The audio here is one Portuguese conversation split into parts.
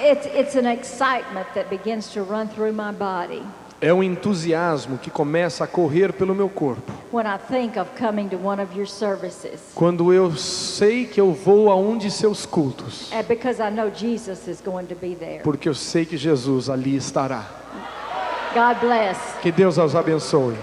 It's an excitement that begins to run through my body É um entusiasmo que começa a correr pelo meu corpo when I think of coming to one of your services. quando eu sei que eu vou a um de seus cultos, And because I know Jesus is going to be there. porque eu sei que Jesus ali estará. God bless. Que Deus os abençoe.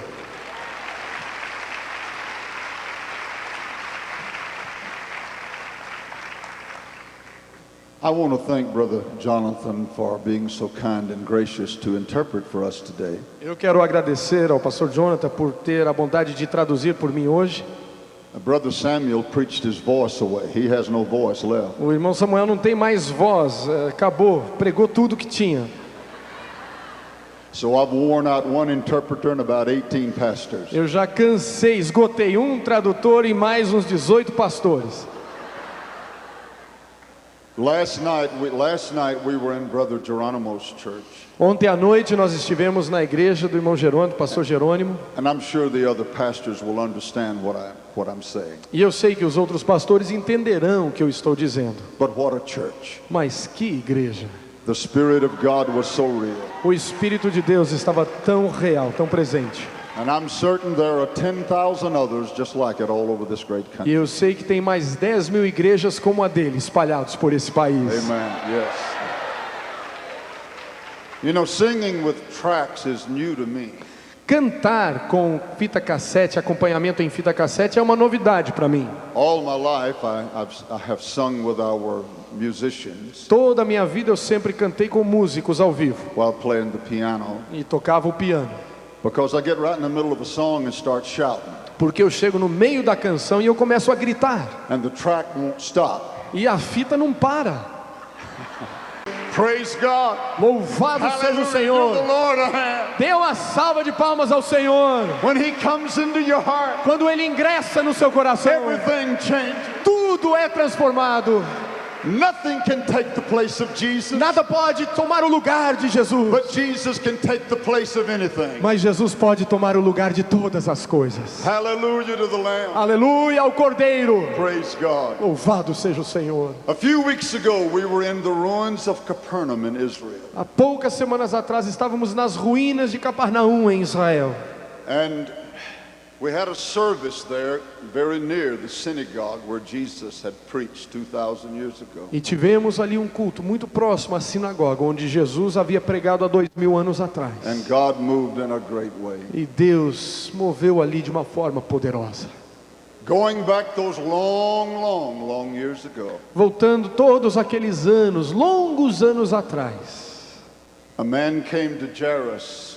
I want to thank Brother Jonathan for being so kind and gracious to interpret for us today. Eu quero agradecer ao pastor Jonathan por ter a bondade de traduzir por mim hoje. Brother Samuel preached his voice away. He has no voice left. O irmão Samuel não tem mais voz, acabou, pregou tudo que tinha. So I've worn out one interpreter and about 18 pastors. Eu já cansei, esgotei um tradutor e mais uns 18 pastores. Last night we were in Brother Geronimo's church. Ontem à noite nós estivemos na igreja do irmão Jerônimo, pastor Jerônimo. And I'm sure the other pastors will understand what I'm saying. E eu sei que os outros pastores entenderão o que eu estou dizendo. But what a church. Mas que igreja! The Spirit of God was so real. O Espírito de Deus estava tão real, tão presente. And I'm certain there are 10,000 others just like it all over this great E country. eu sei que tem mais 10 mil igrejas como a dele, espalhados por esse país. Amen. Yes. You know, singing with tracks is new to me. Cantar com fita cassete, acompanhamento em fita cassete é uma novidade para mim. All my life I have sung with our musicians Toda a minha vida eu sempre cantei com músicos ao vivo while playing the piano, e tocava o piano. because I get right in the middle of a song and start shouting, Porque eu chego no meio da canção e eu começo a gritar. and the track won't stop. E a fita não para. Praise God. Louvado seja o Hallelujah. Give the Senhor. Lord a hand. Dê uma salva de palmas ao Senhor. When He comes into your heart, Quando Ele ingressa no seu coração, everything changes. tudo é transformado. Nothing can take the place of Jesus, Nada pode tomar o lugar de Jesus. but Jesus can take the place of anything. Mas Jesus pode tomar o lugar de todas as coisas. Hallelujah to the Lamb. Aleluia ao Cordeiro. Praise God. Louvado seja o Senhor. A few weeks ago, we were in the ruins of Capernaum in Israel. Há poucas semanas atrás estávamos nas ruínas de Cafarnaum, em Israel. And we had a service there very near the synagogue where Jesus had preached 2,000 years ago. E tivemos ali um culto muito próximo à sinagoga, onde Jesus havia pregado há 2000 anos atrás. And God moved in a great way. E Deus moveu ali de uma forma poderosa. Going back those long years ago, Voltando todos aqueles anos, longos anos atrás, a man came to Jairus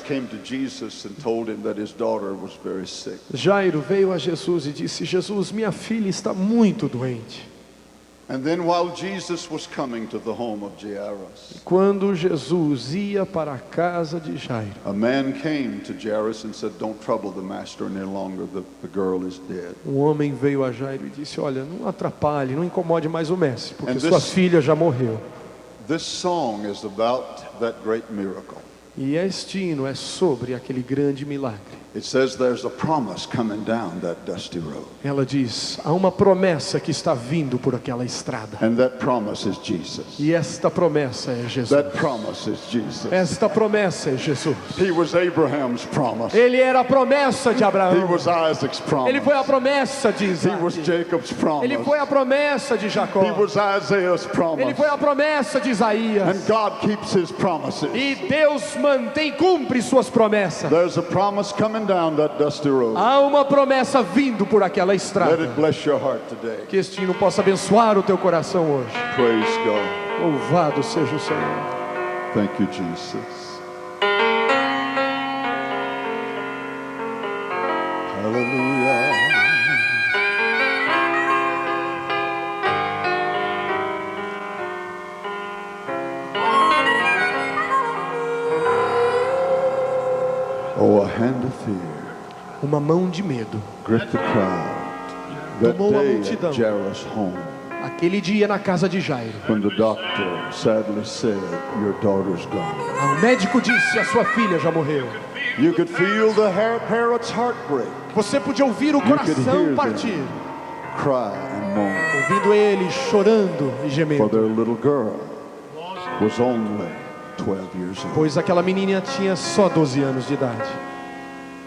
came to Jesus and told him that his daughter was very sick. Jairo veio a Jesus e disse: Jesus, minha filha está muito doente. And then while Jesus was coming to the home of Jairus, Quando Jesus ia para a casa de Jairo, a man came to Jairus and said, "Don't trouble the master any longer, the girl is dead." homem veio a Jairo e disse: olha, não atrapalhe, não incomode mais o mestre, porque And sua filha já morreu. This song is about that great miracle. E este hino é sobre aquele grande milagre. It says there's a promise coming down that dusty road. Ela diz: há uma promessa que está vindo por aquela estrada. And that promise is Jesus. E esta promessa é Jesus. That promise is Jesus. Esta promessa é Jesus. He was Abraham's promise. Ele era a promessa de He Abraão. was Isaac's promise. Ele foi a promessa de He Isaac. was Jacob's promise. Ele foi a promessa de Jacó. He was Isaiah's Ele promise. foi a promessa de Isaías. And God keeps His promises. E Deus mantém, cumpre suas promessas. There's a promise coming down that dusty road. Há uma promessa vindo por aquela Let estrada. it bless your heart today. Que este hino possa abençoar o teu coração hoje. Praise God. Louvado seja o Senhor. Thank you, Jesus. Hallelujah. Oh, a hand of fear Uma mão de medo. gripped the crowd that Tomou a day multidão. at Jairus' home Aquele dia na casa de Jairo. when the doctor sadly said, "Your daughter's gone." O médico disse: a sua filha já morreu. You could feel the parrot's heart break, Você podia ouvir o could hear coração them. partir, cry and moan ouvindo ele chorando e for gemendo their little girl was only 12 years old. pois aquela menina tinha só 12 anos de idade.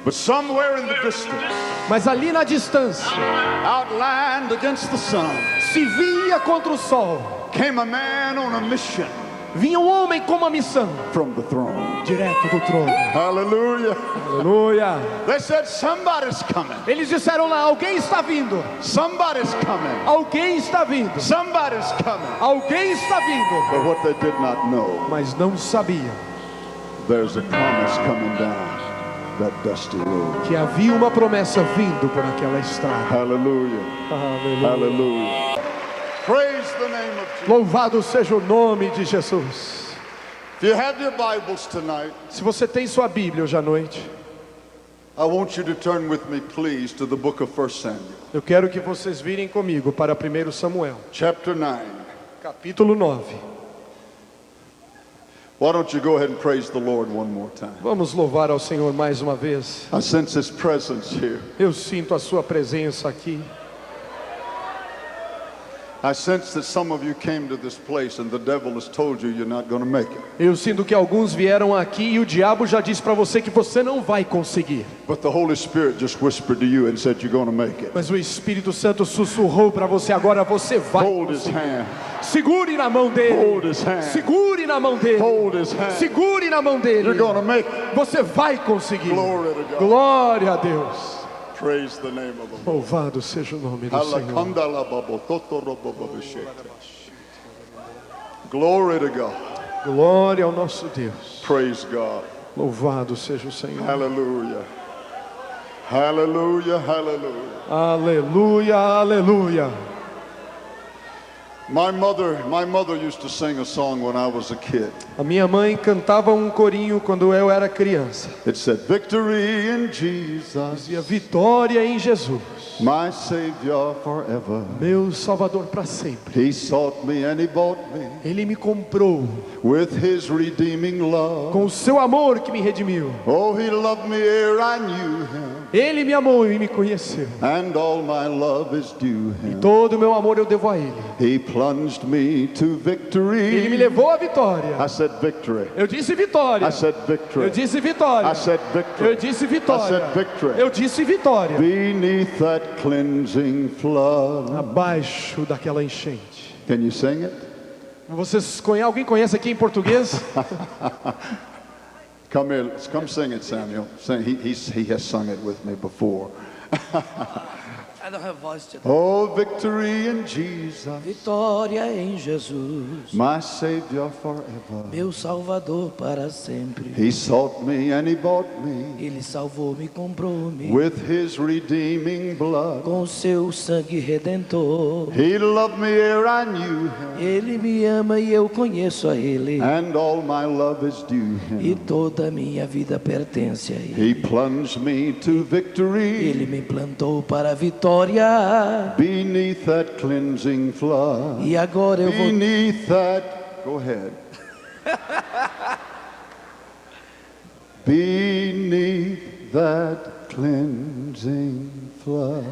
But somewhere in the distance, Mas ali na distância, outlined against the sun, se via contra o sol, came a man on a mission vinha um homem com uma missão, from the throne. direto do trono. Hallelujah. Aleluia. They said, somebody's coming. Eles disseram lá, alguém está vindo, Somebody's coming. alguém está vindo, Somebody's coming. alguém está vindo. But what they did not know, Mas não sabiam there's a promise coming down that dusty road. que havia uma promessa vindo por aquela estrada. Hallelujah. Aleluia. Hallelujah. Praise the name of Jesus. Louvado seja o nome de Jesus. If you have your Bibles tonight, Se você tem sua Bíblia hoje à noite, I want you to turn with me, please, to the book of 1 Samuel, eu quero que vocês virem comigo para 1 Samuel, chapter 9. capítulo 9. Why don't you go ahead and praise the Lord one more time? Vamos louvar ao Senhor mais uma vez. I sense His presence here. Eu sinto a sua presença aqui. I sense that some of you came to this place and the devil has told you you're not going to make it. Eu sinto que alguns vieram aqui e o diabo já disse para você que você não vai conseguir. But the Holy Spirit just whispered to you and said you're going to make it. Mas o Espírito Santo sussurrou para você, agora você vai Hold His conseguir. hand. Segure na mão dele. Hold His hand. Segure na mão dele. Hold His hand. Segure na mão dele. You're going to make it. Você vai conseguir. Glory to God. Glória a Deus. Praise the name of the Lord. Louvado seja o nome do Senhor. Glory to God. Glória ao nosso Deus. Praise God. Louvado seja o Senhor. Hallelujah. Hallelujah. Hallelujah. Aleluia, aleluia. My mother used to sing a song when I was a kid. A minha mãe cantava um corinho quando eu era criança. It said, victory in Jesus, Dizia vitória em Jesus, my Savior forever. meu Salvador para sempre. He sought me and He bought me Ele me comprou with His redeeming love. com o seu amor que me redimiu. Oh, He loved me ere I knew Him, Ele me amou e me conheceu. and all my love is due Him. Todo o meu amor eu devo a Ele. He plunged me to Ele me victory. levou à vitória. I said victory. Eu disse vitória. I said victory. Eu disse vitória. I said Eu victory. disse I vitória. said victory. Eu disse vitória. Beneath that cleansing flood. Abaixo daquela enchente. Can you sing it? Vocês conhecem? Alguém conhece aqui em português? Come here. Come sing it, Samuel. Sing. He has sung it with me before. I don't have voice today. Oh, victory in Jesus, Vitória em Jesus, my Savior forever. meu Salvador para sempre. He sought me and He bought me Ele salvou-me, comprou-me with His redeeming blood. com seu sangue redentor. He loved me ere I knew Him, Ele me ama e eu conheço a Ele, and all my love is due e Him. toda a minha vida pertence a Ele. He plunged me to victory Ele me plantou para a vitória, beneath that cleansing flood. e agora eu vou... Beneath that, go ahead. Beneath that cleansing flood.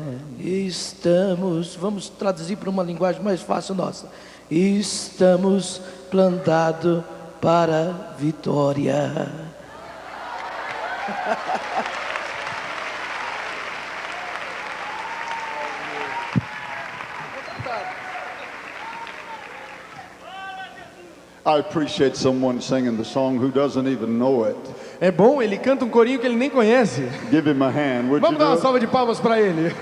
Vamos traduzir para uma linguagem mais fácil nossa. Estamos plantados para a vitória. I appreciate someone singing the song who doesn't even know it. É bom, ele canta um corinho que ele nem conhece. Give him a hand, would you Vamos dar uma do it? salva de palmas para ele.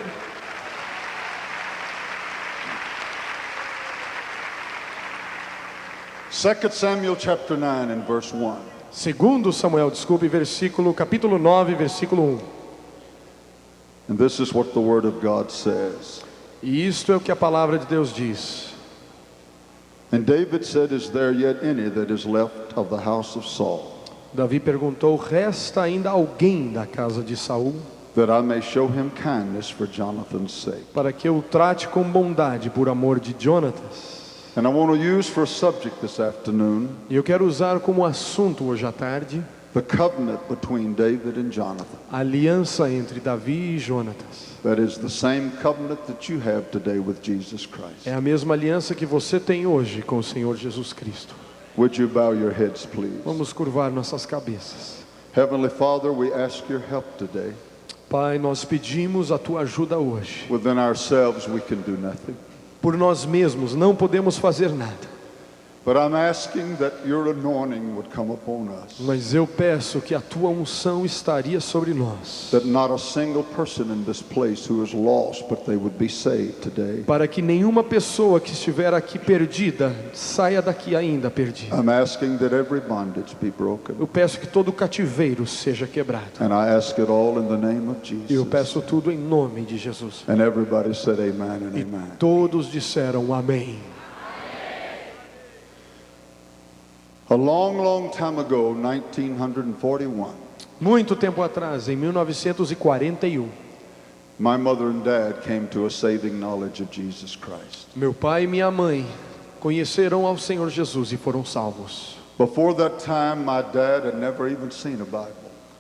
Second Samuel chapter 9 and verse 1. Segundo Samuel, capítulo 9, versículo 1. And this is what the word of God says. E isto é o que a palavra de Deus diz. And David said, is there yet any that is left of the house of Saul, Davi perguntou: resta ainda alguém da casa de Saul, that I may show him kindness for Jonathan's sake? para que eu o trate com bondade por amor de Jonatas? And I want to use for a subject this afternoon, E eu quero usar como assunto hoje à tarde the covenant between David and Jonathan. a aliança entre Davi e Jonatas. That is the same covenant that you have today with Jesus Christ. É a mesma aliança que você tem hoje com o Senhor Jesus Cristo. Would you bow your heads, please? Vamos curvar nossas cabeças. Heavenly Father, we ask your help today. Pai, nós pedimos a tua ajuda hoje. Within ourselves, we can do nothing. Por nós mesmos não podemos fazer nada. But I'm asking that your anointing would come upon us. Mas eu peço que a tua unção estaria sobre nós. That not a single person in this place who is lost, but they would be saved today. Para que nenhuma pessoa que estiver aqui perdida saia daqui ainda perdida. I'm asking that every bondage be broken. Eu peço que todo cativeiro seja quebrado. And I ask it all in the name of E eu Jesus. peço tudo em nome de Jesus. And everybody said amen and E amen. todos disseram amém. A long, long time ago, 1941, Muito tempo atrás, em 1941, my mother and dad came to a saving knowledge of Jesus Christ. meu pai e minha mãe conheceram ao Senhor Jesus e foram salvos. Before that time, my dad had never even seen a Bible.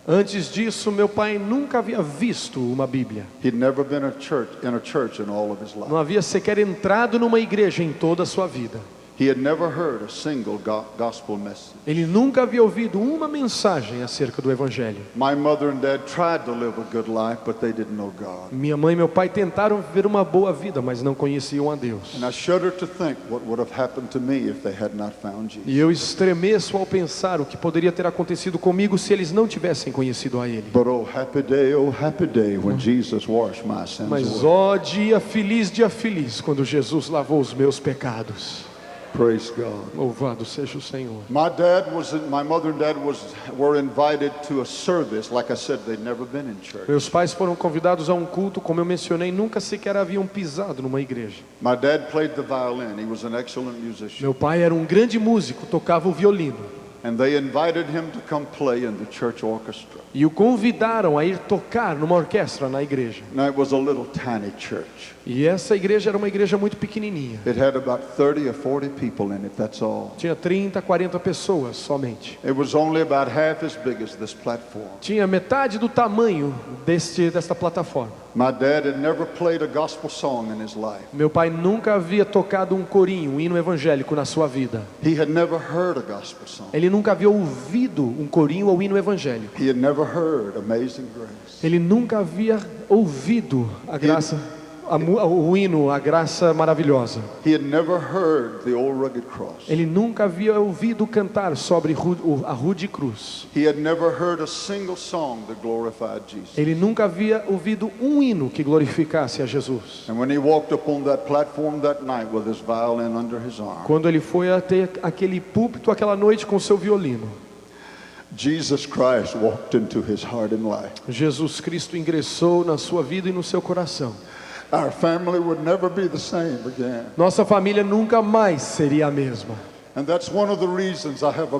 Antes disso, meu pai nunca havia visto uma Bíblia. He'd never been in a church in all of his life. Não havia sequer entrado numa igreja em toda a sua vida. He had never heard a single gospel message. Ele nunca havia ouvido uma mensagem acerca do Evangelho. My mother and dad tried to live a good life, but they didn't know God. Minha mãe e meu pai tentaram viver uma boa vida, mas não conheciam a Deus. And I shudder to think what would have happened to me if they had not found Jesus. E eu estremeço ao pensar o que poderia ter acontecido comigo se eles não tivessem conhecido a Ele. But oh happy day when Jesus washed my sins Mas away. ó dia feliz, quando Jesus lavou os meus pecados. Praise God. Louvado seja o Senhor. My mother and dad were invited to a service. Like I said, they'd never been in church. Meus pais foram convidados a um culto, como eu mencionei, nunca sequer haviam pisado numa igreja. My dad played the violin. He was an excellent musician. Meu pai era um grande músico, tocava o violino. And they invited him to come play in the church orchestra. E o convidaram a ir tocar numa orquestra na igreja. Now it was a little tiny church. E essa igreja era uma igreja muito pequenininha. It had about 30 or 40 people in it, that's all. Tinha 30, 40 pessoas somente. It was only about half as big as this platform. Tinha metade do tamanho desta plataforma. My dad had never played a gospel song in his life. Meu pai nunca havia tocado um corinho, um hino evangélico na sua vida. He had never heard a gospel song. Ele nunca havia ouvido um corinho ou hino evangélico. He had never heard Amazing Grace. Ele nunca havia ouvido a graça, o hino, a graça maravilhosa. He had never heard the old rugged cross. Ele nunca havia ouvido cantar sobre a rude cruz. He had never heard a single song that glorified Jesus. Ele nunca havia ouvido um hino que glorificasse a Jesus. And when he walked upon that platform that night with his violin under his arm, Quando ele foi até aquele púlpito aquela noite com seu violino, Jesus Christ walked into his heart and life. Jesus Cristo ingressou na sua vida e no seu coração. Our family would never be the same again. Nossa família nunca mais seria a mesma. And that's one of the reasons I have a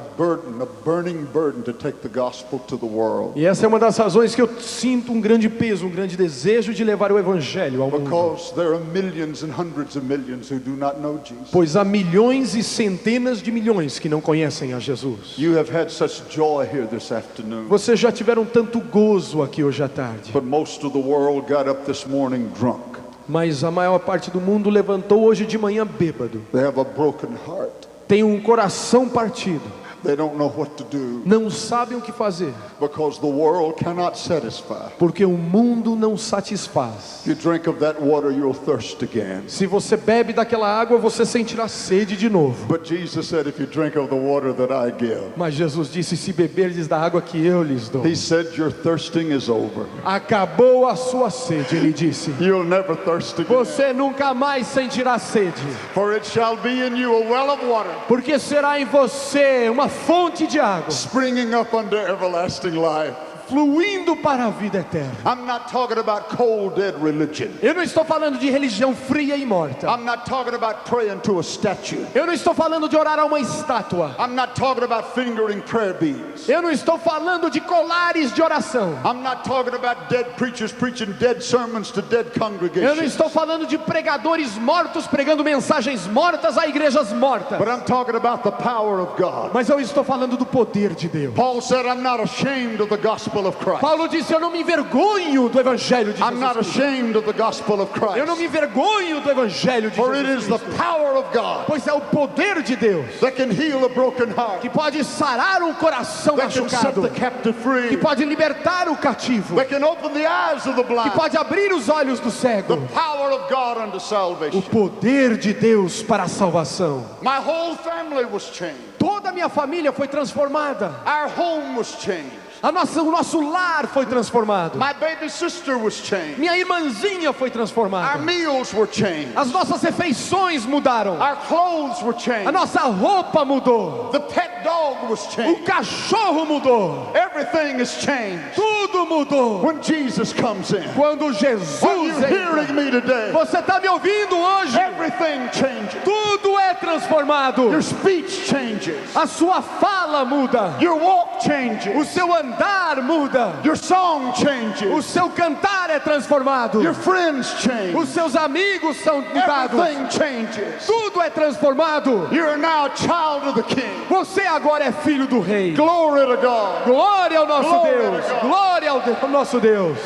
burning burden to take the gospel to the world. E essa é uma das razões que eu sinto um grande peso, um grande desejo de levar o evangelho ao mundo. Because there are millions and hundreds of millions who do not know Jesus. Pois há milhões e centenas de milhões que não conhecem a Jesus. You have had such joy here this afternoon. Vocês já tiveram tanto gozo aqui hoje à tarde. But most of the world got up this morning drunk. Mas a maior parte do mundo levantou hoje de manhã bêbado. They have a broken heart. Tem um coração partido. They don't know what to do. Não sabem o que fazer. Because the world cannot satisfy. Porque o mundo não satisfaz. You drink of that water, you'll thirst again. Se você bebe daquela água, você sentirá sede de novo. But Jesus said, if you drink of the water that I give. Mas Jesus disse, se beberdes da água que eu lhes dou. He said, your thirsting is over. Acabou a sua sede, ele disse. You'll never thirst again. Você nunca mais sentirá sede. For it shall be in you a well of water. Porque será em você uma fonte de água. Springing up unto everlasting life. Fluindo para a vida eterna. I'm not talking about cold dead religion. Eu não estou falando de religião fria e morta. I'm not talking about praying to a statue. Eu não estou falando de orar a uma estátua. I'm not talking about fingering prayer beads. Eu não estou falando de colares de oração. I'm not talking about dead preachers preaching dead sermons to dead Eu não congregations. estou falando de pregadores mortos pregando mensagens mortas a igrejas mortas. But I'm talking about the power of God. Mas eu estou falando do poder de Deus. Paul said, I'm not ashamed of the gospel gospel of Christ. Paulo disse: eu não me envergonho do evangelho de I'm not Jesus Cristo. ashamed of the gospel of Christ. Eu não me envergonho do evangelho de For it Jesus is the Cristo. power of God Pois é o poder de Deus that can heal a broken heart, que pode sarar um coração that can set machucado, the captive free, que pode libertar o cativo, that can open the eyes of the que blind. pode abrir os olhos do cego. The power of God unto O salvation. poder de Deus para a salvação. My whole family was changed. Toda a minha família foi transformada. Our home was changed. O nosso lar foi transformado. My baby sister was changed. Minha irmãzinha foi Our transformada. meals were changed. As nossas refeições mudaram. Our clothes were A changed. nossa roupa mudou. The pet dog was O changed. cachorro mudou. Everything is changed Tudo mudou. when Jesus comes in. Quando Are Jesus you entra. hearing me today? Você está me ouvindo hoje? Everything changes. Tudo é transformado. Your speech changes. A sua fala muda. Your walk O changes. seu andar muda. Your song O changes. seu cantar é transformado. Your friends Os change. seus amigos são mudados. Everything changes. Tudo é transformado. You are now a child of the King. Você agora é filho do rei. Glory to God. Glória ao nosso Glória Deus. a God. Glória ao nosso Deus.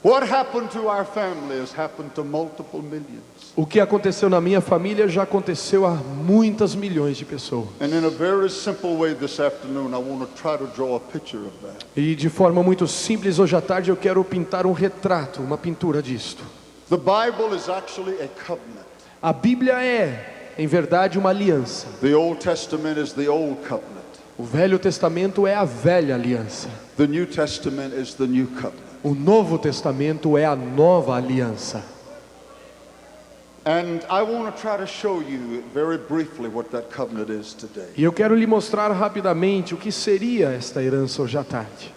What happened to our family has happened to multiple millions. O que aconteceu na minha família já aconteceu a muitas milhões de pessoas. And in a very simple way this afternoon, I want to try to draw a picture of that. E de forma muito simples, hoje à tarde eu quero pintar um retrato, uma pintura disto. The Bible is actually a covenant. A Bíblia é, em verdade, uma aliança. The Old Testament is the old covenant. O Velho Testamento é a velha aliança. The New Testament is the new covenant. O Novo Testamento é a nova aliança. And I want to try to show you very briefly what that covenant is today. E eu quero lhe mostrar rapidamente o que seria esta herança hoje à tarde.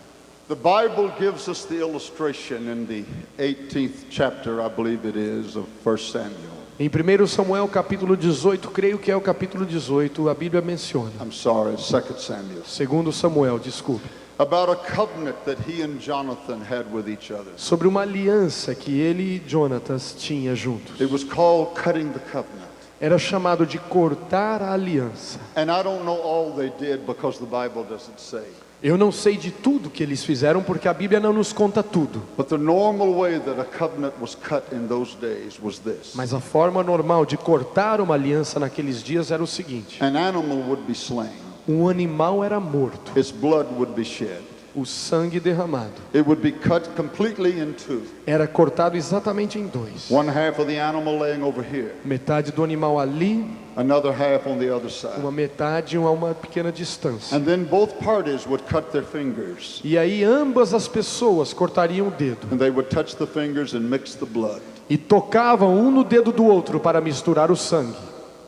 The Bible gives us the illustration in the 18th chapter, I believe it is, of 1 Samuel. Em 1 Samuel capítulo 18, creio que é o capítulo 18, a Bíblia menciona. I'm sorry, 2 Samuel. 2 Samuel, desculpe. About a covenant that he and Jonathan had with each other. Sobre uma aliança que ele e Jonatas tinham juntos. It was called cutting the covenant. Era chamado de cortar a aliança. And I don't know all they did because the Bible doesn't say. Eu não sei de tudo que eles fizeram porque a Bíblia não nos conta tudo. But the normal way that a covenant was cut in those days was this. Mas a forma normal de cortar uma aliança naqueles dias era o seguinte: An animal would be slain. um animal era morto, Its blood would be shed. o sangue derramado. It would be cut completely in two. Era cortado exatamente em dois. One half of the animal laying over here, Metade do animal ali, another half on the other side. uma metade a uma pequena distância. And then both parties would cut their fingers. E aí ambas as pessoas cortariam o dedo And they would touch the fingers and mix the blood. e tocavam um no dedo do outro para misturar o sangue.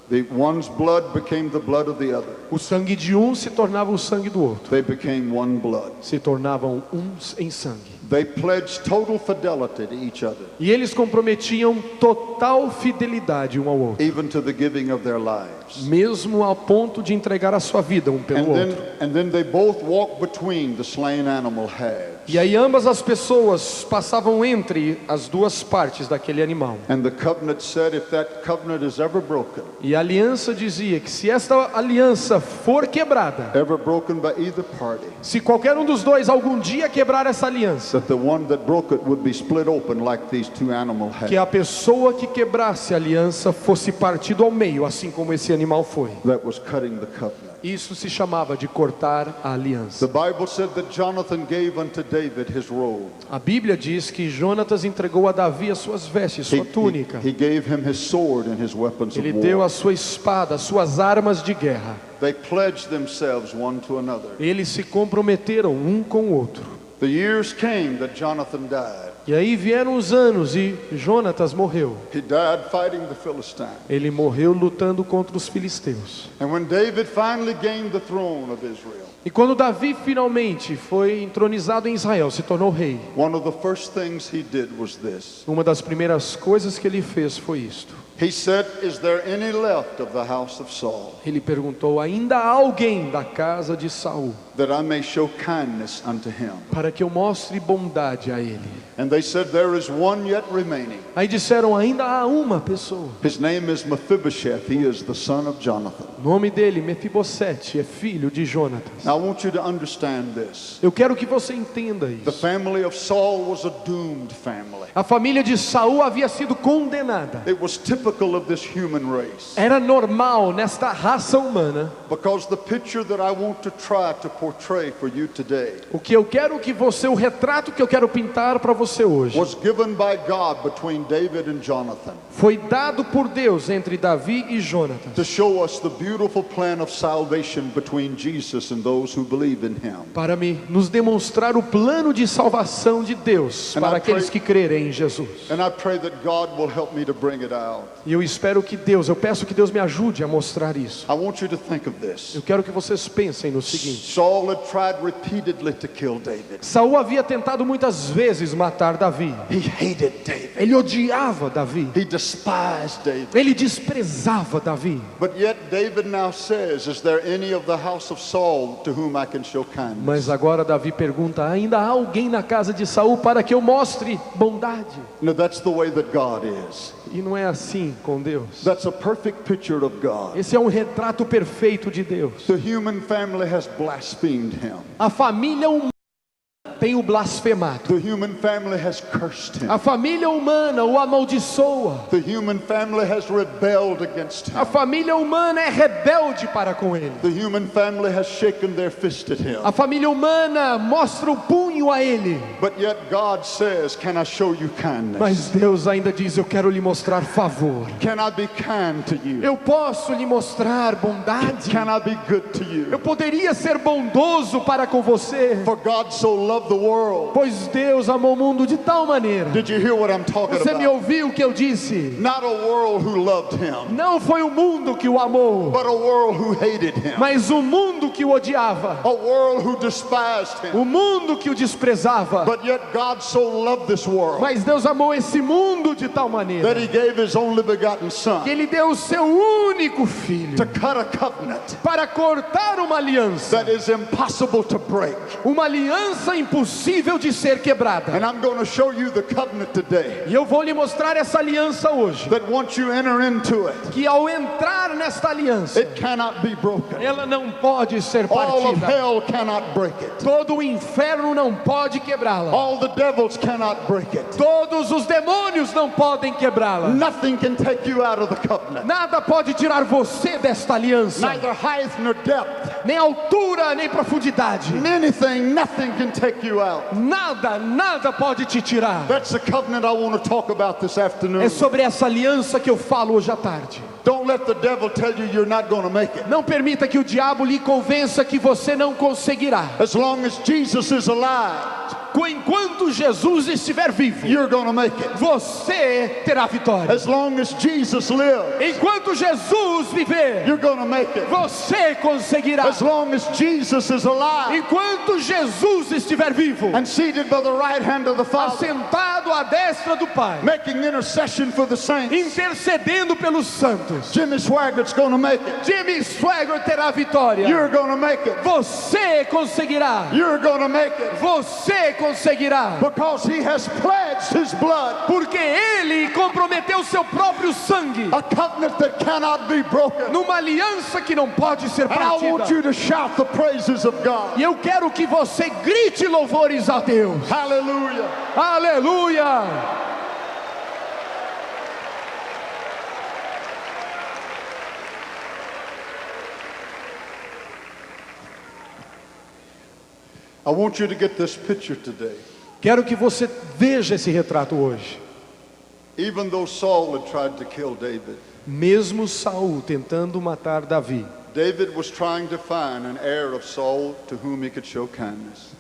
The one's blood became the blood of the other. O sangue de um se tornava o sangue do outro. They became one blood. Se tornavam uns em sangue. They pledged total fidelity to each other, E eles comprometiam total fidelidade um ao outro, even to the giving of their lives. mesmo ao ponto de entregar a sua vida um pelo outro. And then they both walked between the slain animal halves. E aí ambas as pessoas passavam entre as duas partes daquele animal. And the covenant said, if that covenant is ever broken E a aliança dizia que se esta aliança for quebrada, by either party, se qualquer um dos dois algum dia quebrar essa aliança, that the one that broke it would be split open like these two animal halves. que a pessoa que quebrasse a aliança fosse partido ao meio, assim como esse animal foi. That was cutting the covenant. Isso se chamava de cortar a aliança. The Bible said that Jonathan gave unto David his robe. A Bíblia diz que Jonatas entregou a Davi as suas vestes, sua túnica. He gave him his sword and his weapons of Ele deu war. a sua espada, as suas armas de guerra. They pledged themselves one to another. Eles se comprometeram um com o outro. The years came that Jonathan died. E aí vieram os anos e Jonatas morreu. He died fighting the Philistines. Ele morreu lutando contra os filisteus. And when David finally gained the throne of Israel, E quando Davi finalmente foi entronizado em Israel, se tornou rei, one of the first things he did was this. uma das primeiras coisas que ele fez foi isto. He said, "Is there any left of the house of Saul, Ele perguntou: ainda há alguém da casa de Saul, that I may show kindness unto him?" para que eu mostre bondade a ele? And they said, "There is one yet remaining. Aí disseram: ainda há uma pessoa. His name is Mephibosheth. He is the son of Jonathan." O nome dele, Mefibosete, é filho de Jonatas. Now I want you to understand this. Eu quero que você entenda The isso. family of Saul was a doomed family. A família de Saul havia sido condenada. It was typical of this human race. Era normal nesta raça humana. Because the picture that I want to try to portray for you today O que eu quero que você, o retrato que eu quero pintar para você hoje, was given by God between David and Jonathan foi dado por Deus entre Davi e Jonatas, to show us the beautiful plan of salvation between Jesus and those who believe in him. para nos demonstrar o plano de salvação de Deus para aqueles que crerem em Jesus. And I pray that God will help me to bring it out. E eu peço que Deus me ajude a mostrar isso. I want you to think of this. Eu quero que vocês pensem no seguinte: Saul had tried repeatedly to kill David. Saul havia tentado muitas vezes matar Davi. He hated David. Ele odiava Davi. He despised David. Ele desprezava Davi. But yet David now says, "Is there any of the house of Saul to whom I can show kindness?" Mas agora Davi pergunta: ainda há alguém na casa de Saul para que eu mostre bondade? No, that's the way that God is. E não é assim com Deus. That's a perfect picture of God. Esse é um retrato perfeito de Deus. The human family has blasphemed him. A família humana tem o blasfemado. The human family has cursed him. A família humana o amaldiçoa. The human family has rebelled against him. A família humana é rebelde para com ele. The human family has shaken their fist at him. A família humana mostra o punho a ele. But yet God says, "Can I show you kindness? Mas Deus ainda diz: eu quero lhe mostrar favor. Can I be kind to you? Eu posso lhe mostrar bondade. Can I be good to you?" Eu poderia ser bondoso para com você. For God so loved the world. Pois Deus amou o mundo de tal maneira. Did you hear what I'm talking Você me about? ouviu o que eu disse? Not a world who loved him, Não foi o mundo que o amou, but a world who hated him. mas o mundo que o odiava. A world who despised him. O mundo que o desprezava. But yet God so loved this world Mas Deus amou esse mundo de tal maneira that he gave his only begotten que son Ele deu o seu único filho to cut a covenant para cortar uma aliança. that is impossible to break. Uma aliança impossível de ser quebrada. And I'm going to show you the covenant today, E eu vou lhe mostrar essa aliança hoje. that once you enter into it, Que ao entrar nesta aliança, it cannot be broken. ela não pode ser All of partida. hell cannot break it. Todo o inferno não pode quebrá-la. All the devils cannot break it. Todos os demônios não podem quebrá-la. Nothing can take you out of the covenant. Nada pode tirar você desta aliança. Neither height nor depth. Nem altura, nem profundidade. Anything, nothing can take you out. Nada pode te tirar. That's the covenant I want to talk about this afternoon. É sobre essa aliança que eu falo hoje à tarde. Don't let the devil tell you you're not going to make it. Não permita que o diabo lhe convença que você não conseguirá. As long as Jesus is alive, Enquanto Jesus estiver vivo, you're going to make it. você terá vitória. As long as Jesus lives, Enquanto Jesus viver, you're going to make it. você conseguirá. As long as Jesus is alive Enquanto Jesus estiver vivo, and seated by the right hand of the Father, assentado à destra do Pai, making intercession for the saints, intercedendo pelos santos, Jimmy Swaggart's going to make it. Jimmy Swagger terá vitória. You're going to make it. Você conseguirá. You're going to make it. Você conseguirá. Because he has pledged his blood, Porque ele comprometeu seu próprio sangue a covenant that cannot be broken. numa aliança que não pode ser And I want partida. you to shout the praises of God. E eu quero que você grite louvores a Deus. Hallelujah. Aleluia! I want you to get this picture today. Quero que você veja esse retrato hoje. Even though Saul had tried to kill David, Mesmo Saul tentando matar Davi, David was trying to find an heir of Saul to whom he could show kindness.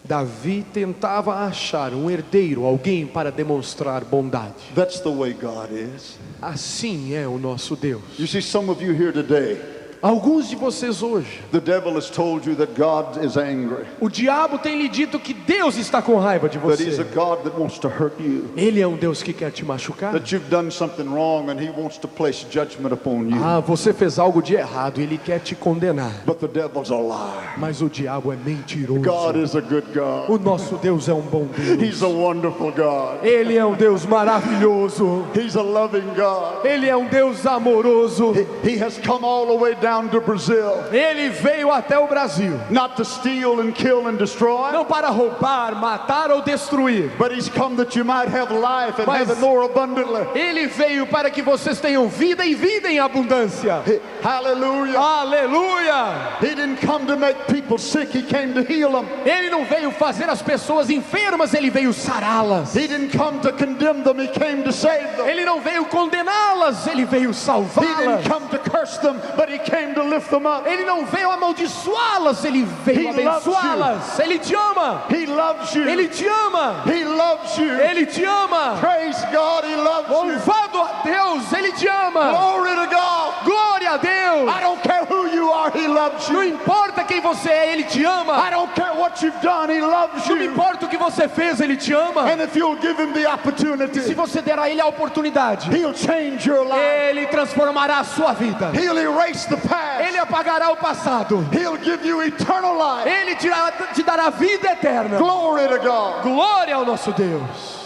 Davi tentava achar um herdeiro, alguém para demonstrar bondade. That's the way God is. Assim é o nosso Deus. You see, some of you here today, Alguns de vocês hoje, the devil has told you that God is angry, o diabo tem lhe dito que Deus está com raiva de that He's a você. God that wants to hurt you, Ele é um Deus que quer te machucar. that you've done something wrong and He wants to place judgment upon you. Ah, você fez algo de errado, ele quer te condenar. But the devil's a liar. Mas o diabo é mentiroso. God is a good God. O nosso Deus é um bom He's Deus. a wonderful God. Ele é um Deus maravilhoso. He's a loving God. Ele é um Deus amoroso. He has come all the way down to Brazil, Ele veio até o Brasil, not to steal and kill and destroy, não para roubar, matar ou destruir. but He's come that you might have life and Mas- have it more abundantly. Ele veio para que vocês tenham vida e vida em abundância. Hallelujah. Aleluia! He didn't come to make people sick. He came to heal them. Ele não veio fazer as pessoas enfermas, ele veio sará-las. He didn't come to condemn them. He came to save them. Ele não veio condená-las, ele veio He salvá-las. didn't come to curse them, but He came to lift them up. Ele não veio amaldiçoá-las, ele veio He loves abençoá-las. Ele te ama. He loves you. Ele te ama. He loves you. Ele te ama. Praise God. He loves you. Louvado a Deus, ele te ama. Glory to God. Glória a Deus. I don't care who you are. He loves Não you. importa quem você é, ele te ama. I don't care what you've done. He loves Não you. importa o que você fez, ele te ama. And if you'll give Him the Se opportunity, você der a ele a oportunidade, He'll change your life. ele transformará a sua vida. He'll erase the past. Ele apagará o passado. He'll give you eternal life. Ele te dará vida eterna. Glory to God. Glória ao nosso Deus.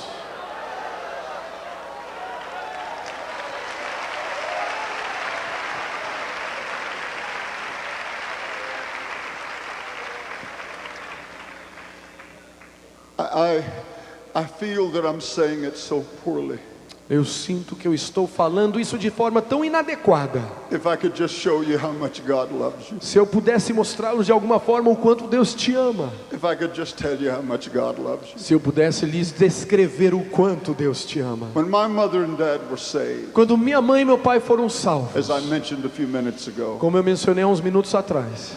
I feel that I'm saying it so poorly. Eu sinto que eu estou falando isso de forma tão inadequada. If I could just show you how much God loves you. Se eu pudesse mostrá-los de alguma forma o quanto Deus te ama. If I could just tell you how much God loves you. Se eu pudesse lhes descrever o quanto Deus te ama. When my mother and dad were saved, Quando minha mãe e meu pai foram salvos, as I mentioned a few minutes ago, como eu mencionei há uns minutos atrás,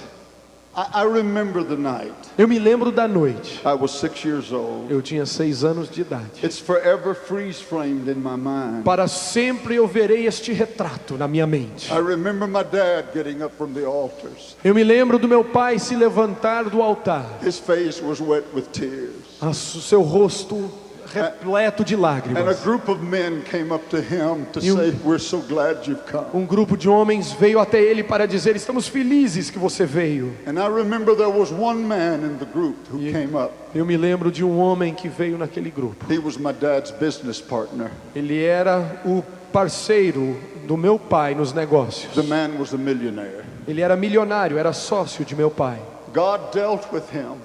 I remember the night. eu me lembro da noite. I was 6 years old. Eu tinha 6 anos de idade. It's forever freeze-framed in my mind. Para sempre eu verei este retrato na minha mente. I remember my dad getting up from the altars. Eu me lembro do meu pai se levantar do altar. His face was wet with tears. O seu rosto repleto de And a lágrimas. group of men came up to him to E say, "We're so glad you've come." Um grupo de homens veio até ele para dizer: estamos felizes que você veio. And I remember there was one man in the group who came up. Eu me lembro de um homem que veio naquele grupo. He was my dad's business partner. Ele era o parceiro do meu pai nos negócios. The man was a millionaire. Ele era milionário, era sócio de meu pai. God dealt with him.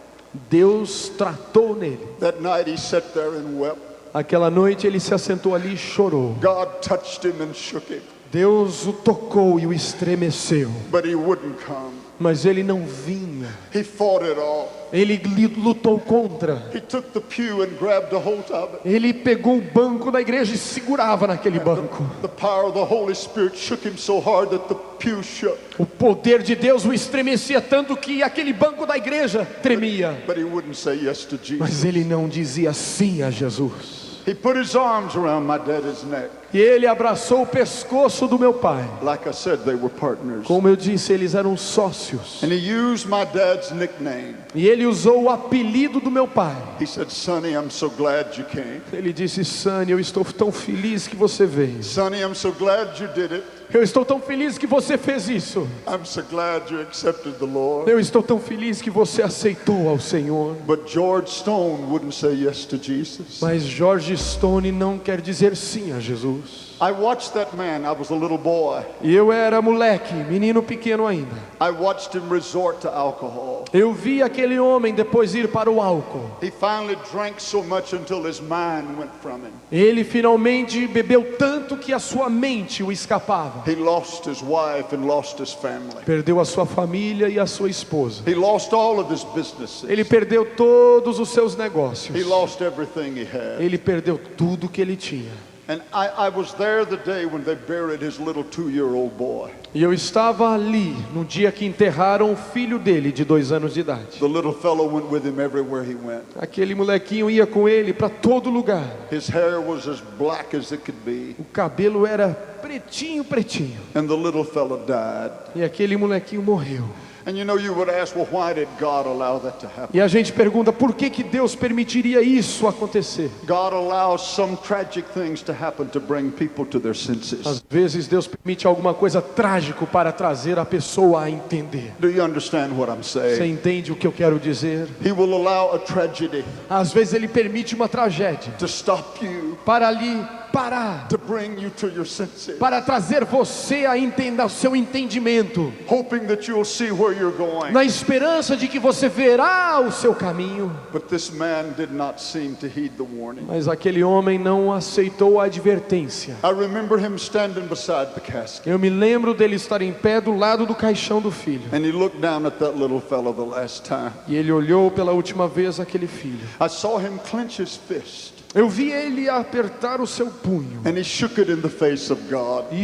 Deus tratou nele. That night he sat there and wept. Aquela noite ele se assentou ali e chorou. God touched him and shook him, Deus o tocou e o estremeceu. but he wouldn't come. Mas ele não vinha. He fought it all. Ele lutou contra. He took the pew and grabbed a hold of it. Ele pegou o banco da igreja e segurava naquele banco. The power of the Holy Spirit shook him so hard that the pew shook, O poder de Deus o estremecia tanto que aquele banco da igreja tremia. but he wouldn't say yes to Jesus. Mas ele não dizia sim a Jesus. He put his arms around my daddy's neck. E ele abraçou o pescoço do meu pai. Like I said, they were partners. Como eu disse, eles eram sócios. And he used my dad's nickname. E ele usou o apelido do meu pai. He said, "Sonny, I'm so glad you came. Ele disse: Sani, eu estou tão feliz que você veio. Sonny, I'm so glad you did it. Eu estou tão feliz que você fez isso. I'm so glad you accepted the Lord." Eu estou tão feliz que você aceitou ao Senhor. But George Stone wouldn't say yes to Jesus. Mas George Stone não quer dizer sim a Jesus. I watched that man. I was a little boy. E eu era moleque, menino pequeno ainda. I watched him resort to alcohol. Eu vi aquele homem depois ir para o álcool. He finally drank so much until his mind went from him. Ele finalmente bebeu tanto que a sua mente o escapava. He lost his wife and lost his family. Perdeu a sua família e a sua esposa. He lost all of his businesses. Ele perdeu todos os seus negócios. He lost everything he had. Ele perdeu tudo que ele tinha. And I was there the day when they buried his little 2-year-old boy. E eu estava ali no dia que enterraram o filho dele de 2 anos de idade. The little fellow went with him everywhere he went. Aquele molequinho ia com ele para todo lugar. His hair was as black as it could be. O cabelo era pretinho, pretinho. And the little fella died. E aquele molequinho morreu. And you know, you would ask, well, why did God allow that to happen? E a gente pergunta, por que que Deus permitiria isso acontecer? God allows some tragic things to happen to bring people to their senses. Às vezes Deus permite alguma coisa trágica para trazer a pessoa a entender. Do you understand what I'm Você saying? entende o que eu quero dizer? He will allow a tragedy Às vezes Ele permite uma tragédia to stop you, para ali parar, to bring you to your senses, para trazer você a entender o seu entendimento, hoping that you'll see where you're going. na esperança de que você verá o seu caminho. But this man did not seem to heed the warning. Mas aquele homem não aceitou a advertência. I remember him standing beside the casket, Eu me lembro dele estar em pé do lado do caixão do filho. and he looked down at that little fellow the last time. E ele olhou pela última vez aquele filho. I saw him clench his fist, Eu vi ele apertar o seu punho and he shook it in the face of God. e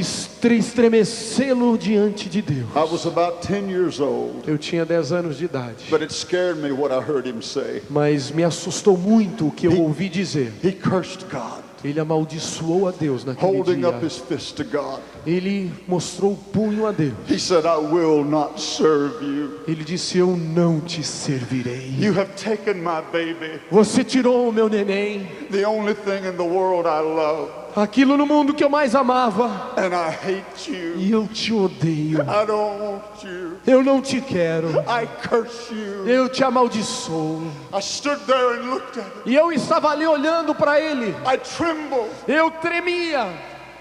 estremecê-lo diante de Deus. I was about 10 years old, Eu tinha 10 anos de idade, but it scared me what I heard him say. mas me assustou muito o que eu ouvi dizer. He cursed God, Ele amaldiçoou a Deus naquele holding up dia. his fist to God. Ele mostrou o punho a Deus. He said, I will not serve you. Ele disse, eu não te servirei. You have taken my baby, Você tirou o meu neném, the only thing in the world I love, aquilo no mundo que eu mais amava, and I hate you. e eu te odeio. I don't want you. Eu não te quero. I curse you. Eu te amaldiçoo. I stood there and looked at him. E eu estava ali olhando para ele. I trembled. Eu tremia.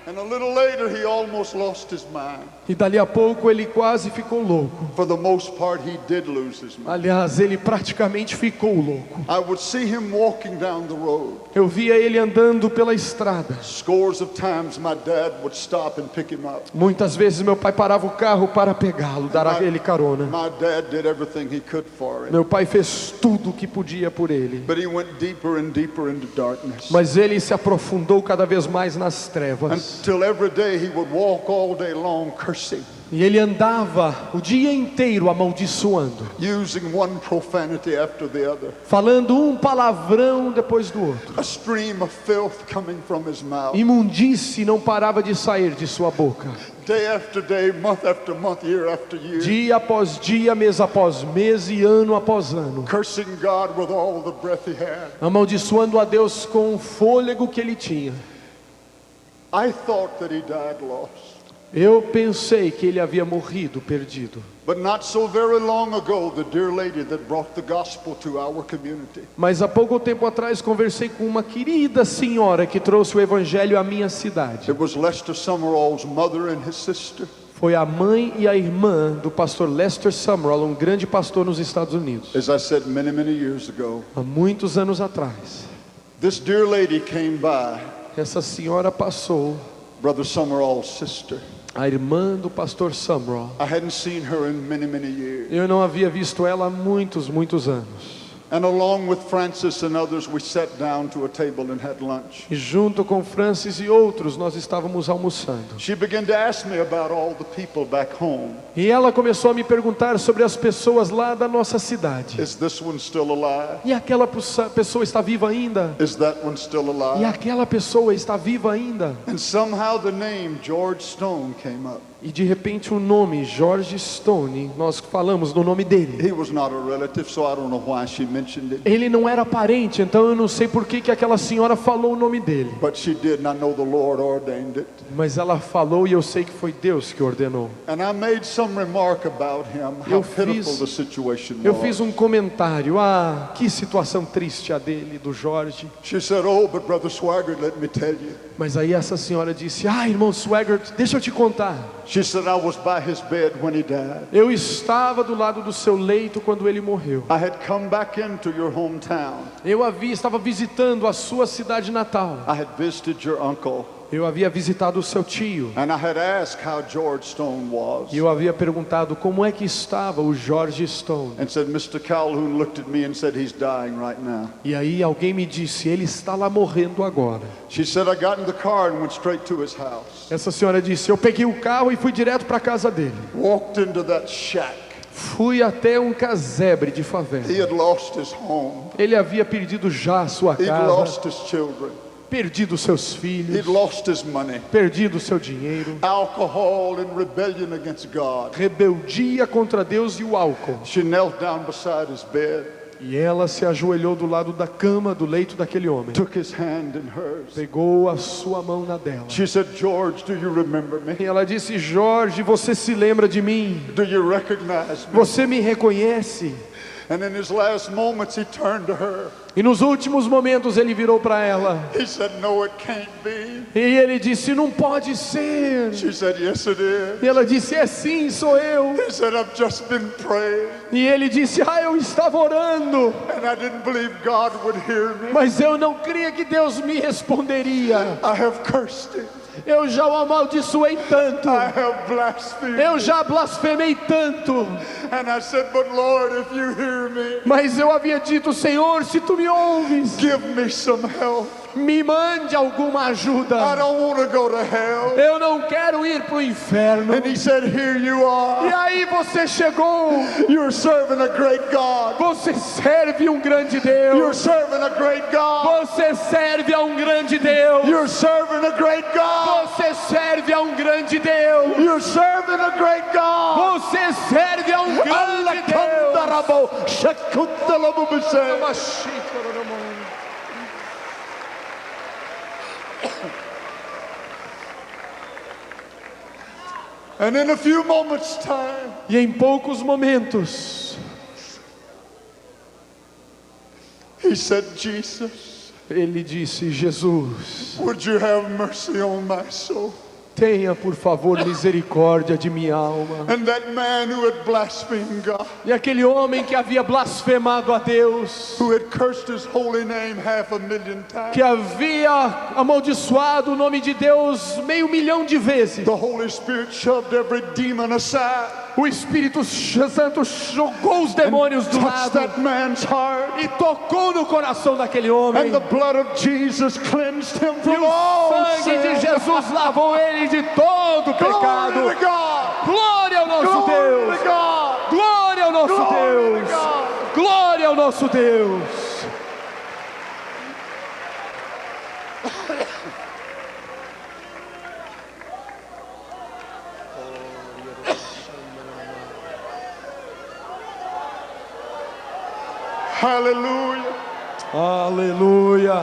And a little later, he almost lost his mind. E dali a pouco ele quase ficou louco. For the most part, he did lose his mind. Aliás, ele praticamente ficou louco. I would see him walking down the road. Eu via ele andando pela estrada. Scores of times, my dad would stop and pick him up. Muitas vezes meu pai parava o carro para pegá-lo, dar a ele carona. My dad did everything he could for him. Meu pai fez tudo o que podia por ele. But he went deeper and deeper into darkness. Mas ele se aprofundou cada vez mais nas trevas. Until every day he would walk all day long cursing, E ele andava o dia inteiro amaldiçoando, using one profanity after the other. falando um palavrão depois do outro. A stream of filth coming from his mouth. Imundície não parava de sair de sua boca. Day after day, month after month, year after year. Dia após dia, mês após mês e ano após ano. Cursing God with all the breath he had. Amaldiçoando a Deus com o fôlego que ele tinha. I thought that he died lost. Eu pensei que ele havia morrido, perdido. But not so very long ago, the dear lady that brought the gospel to our community, Mas há pouco tempo atrás conversei com uma querida senhora que trouxe o evangelho à minha cidade. it was Lester Summerall's mother and his sister. Foi a mãe e a irmã do pastor Lester Summerall, um grande pastor nos Estados Unidos, As I said many, many years ago, há muitos anos atrás. this dear lady came by, Essa senhora passou, Brother Summerall's sister. a irmã do pastor Summerall. I hadn't seen her in many, many years. Eu não havia visto ela há muitos, muitos anos. And along with Francis and others, we sat down to a table and had lunch. E junto com Francis e outros, nós estávamos almoçando. She began to ask me about all the people back home. E ela começou a me perguntar sobre as pessoas lá da nossa cidade. Is this one still alive? E aquela pessoa está viva ainda? Is that one still E alive? aquela pessoa está viva ainda? And somehow the name George Stone came up. E de repente o nome George Stone, nós falamos do nome dele. He was not a relative, so I don't know why she mentioned it. Ele não era parente, então eu não sei por que aquela senhora falou o nome dele. But she did, and I know the Lord ordained it. Mas ela falou e eu sei que foi Deus que ordenou. And I made some remark about him, how Eu pitiful fiz- the situation Eu fiz was. um comentário, que situação triste a dele, do Jorge. She said, oh, but Brother Swaggart, let me tell you. Mas aí essa senhora disse, irmão Swaggart, deixa eu te contar. She said, I was by his bed when he died. Eu estava do lado do seu leito quando ele morreu. I had come back into your hometown. Estava visitando a sua cidade natal. I had visited your uncle. Eu havia visitado o seu tio. And I had asked how George Stone was. E eu havia perguntado como é que estava o George Stone. And said, Mr. Calhoun looked at me and said, he's dying right now. E aí alguém me disse, ele está lá morrendo agora. She said, I got in the car and went straight to his house. Essa senhora disse, eu peguei o carro e fui direto para a casa dele. Walked into that shack. Fui até um casebre de favela. He had lost his home. Ele havia perdido já a sua He'd casa. lost his children. perdido seus filhos, He'd lost his money. perdido seu dinheiro, Alcohol and rebellion against God. rebeldia contra Deus e o álcool. She knelt down beside his bed, E ela se ajoelhou do lado da cama, do leito daquele homem. took his hand in hers. Pegou a sua mão na dela. She said, George, do you remember me? E ela disse: Jorge, você se lembra de mim? Do you recognize me? Você me reconhece? And in his last moments, he turned to her. E nos últimos momentos ele virou para ela. He said, no, it can't be. E ele disse: não pode ser. She said, yes, it is. E ela disse: é sim, sou eu. He said, I've just been praying, E ele disse: eu estava orando, and I didn't believe God would hear me. mas eu não cria que Deus me responderia. I have cursed him. Eu já o amaldiçoei tanto. I have blasphemed Eu him. já blasfemei tanto. And I said, but Lord, if you hear me, Mas eu havia dito: Senhor, se tu me ouves, give me some help. me mande alguma I ajuda. don't want to go to hell. Eu não quero ir para o inferno. And he said, here you E are. aí você chegou. You're serving a great God. Você serve um grande You're Deus. serving a great God. Você serve a um grande Deus. You're serving a great God. Você serve a um grande Deus. You're serving a great God. Você serve a um grande Deus. And in a few moments' time, E em poucos momentos, he said, Jesus, ele disse: Jesus, would you have mercy on my soul? tenha por favor misericórdia de minha alma. And that man who had blasphemed God, E aquele homem que havia blasfemado a Deus, who had cursed his holy name 500,000 times, que havia amaldiçoado o nome de Deus 500.000 de vezes, the Holy Spirit shoved every demon aside o Espírito Santo jogou os demônios do touched lado that man's heart, e tocou no coração daquele homem. and the blood of Jesus cleansed him E from o all sangue de sin. Jesus lavou ele de todo Glory pecado. to God. Glória ao nosso Glory Deus. to God. Glória ao nosso Glory to Deus. God. Glória ao nosso Deus. Hallelujah. Aleluia.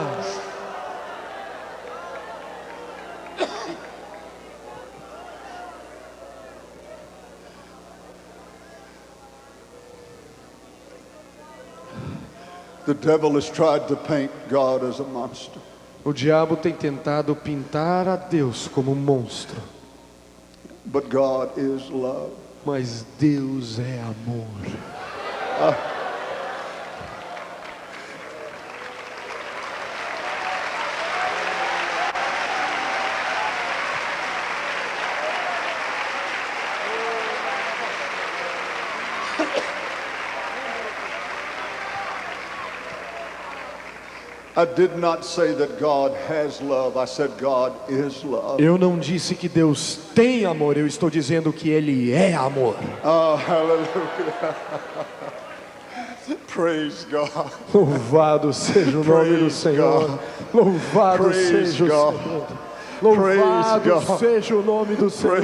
The devil has tried to paint God as a monster. O diabo tem tentado pintar a Deus como um monstro, But God is love. mas Deus é amor. I did not say that God has love. I said God is love. Eu não disse que Deus tem amor, eu estou dizendo que Ele é amor. Oh, hallelujah. Praise God. Louvado seja o nome do Praise Senhor. God. Louvado Praise seja o God. Senhor. Praise Louvado God. seja o nome do Senhor.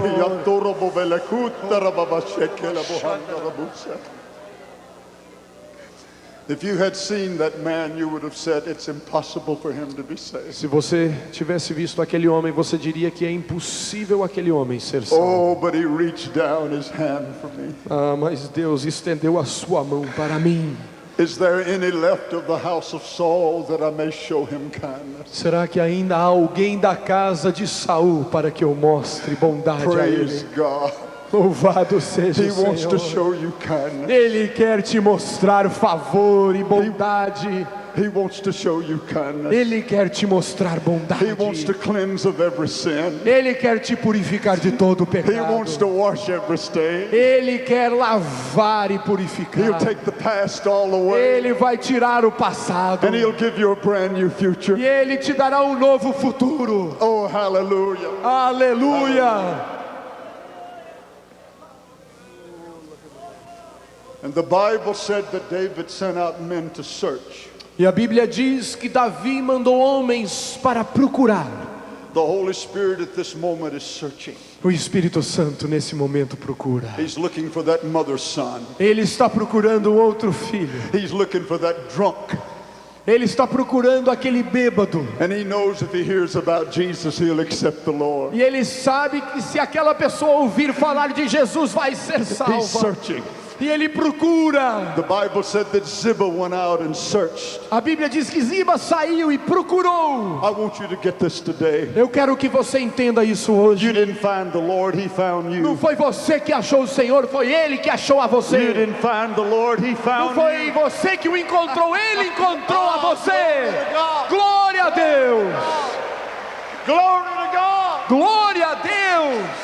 If you had seen that man, you would have said it's impossible for him to be saved. Se você tivesse visto aquele homem, você diria que é impossível aquele homem ser salvo. Oh, but he reached down his hand for me. Ah, mas Deus estendeu a sua mão para mim. Is there any left of the house of Saul that I may show him kindness? Será que ainda há alguém da casa de Saul para que eu mostre bondade a Praise ele? God. Louvado seja He o wants to Senhor. show you kindness. Ele quer te mostrar favor e bondade. He wants to show you kindness. Ele quer te mostrar bondade. He wants to cleanse of every sin. Ele quer te purificar de todo o He wants to pecado. wash every stain. Ele quer lavar e He'll purificar. take the past all away. Ele vai tirar o passado. And he'll give you a brand new future. E Ele te dará um novo futuro. Oh, hallelujah. Aleluia! And the Bible said that David sent out men to search. E a Bíblia diz que Davi mandou homens para procurar. The Holy Spirit at this moment is searching. O Espírito Santo nesse momento procura. He's looking for that mother's son. Ele está procurando outro filho. He's looking for that drunk. Ele está procurando aquele bêbado. And he knows if he hears about Jesus, he'll accept the Lord. E ele sabe que se aquela pessoa ouvir falar de Jesus, vai ser He's salva. searching. E ele procura. The Bible said that Ziba went out and searched. A Bíblia diz que Ziba saiu e procurou. I want you to get this today. Eu quero que você entenda isso hoje. You didn't find the Lord, He found Não you. foi você que achou o Senhor, foi Ele que achou a You você. didn't find the Lord, He Não found foi you. você que o encontrou, Ele encontrou a você. Glória a Deus. Glory to God. Glória a Deus.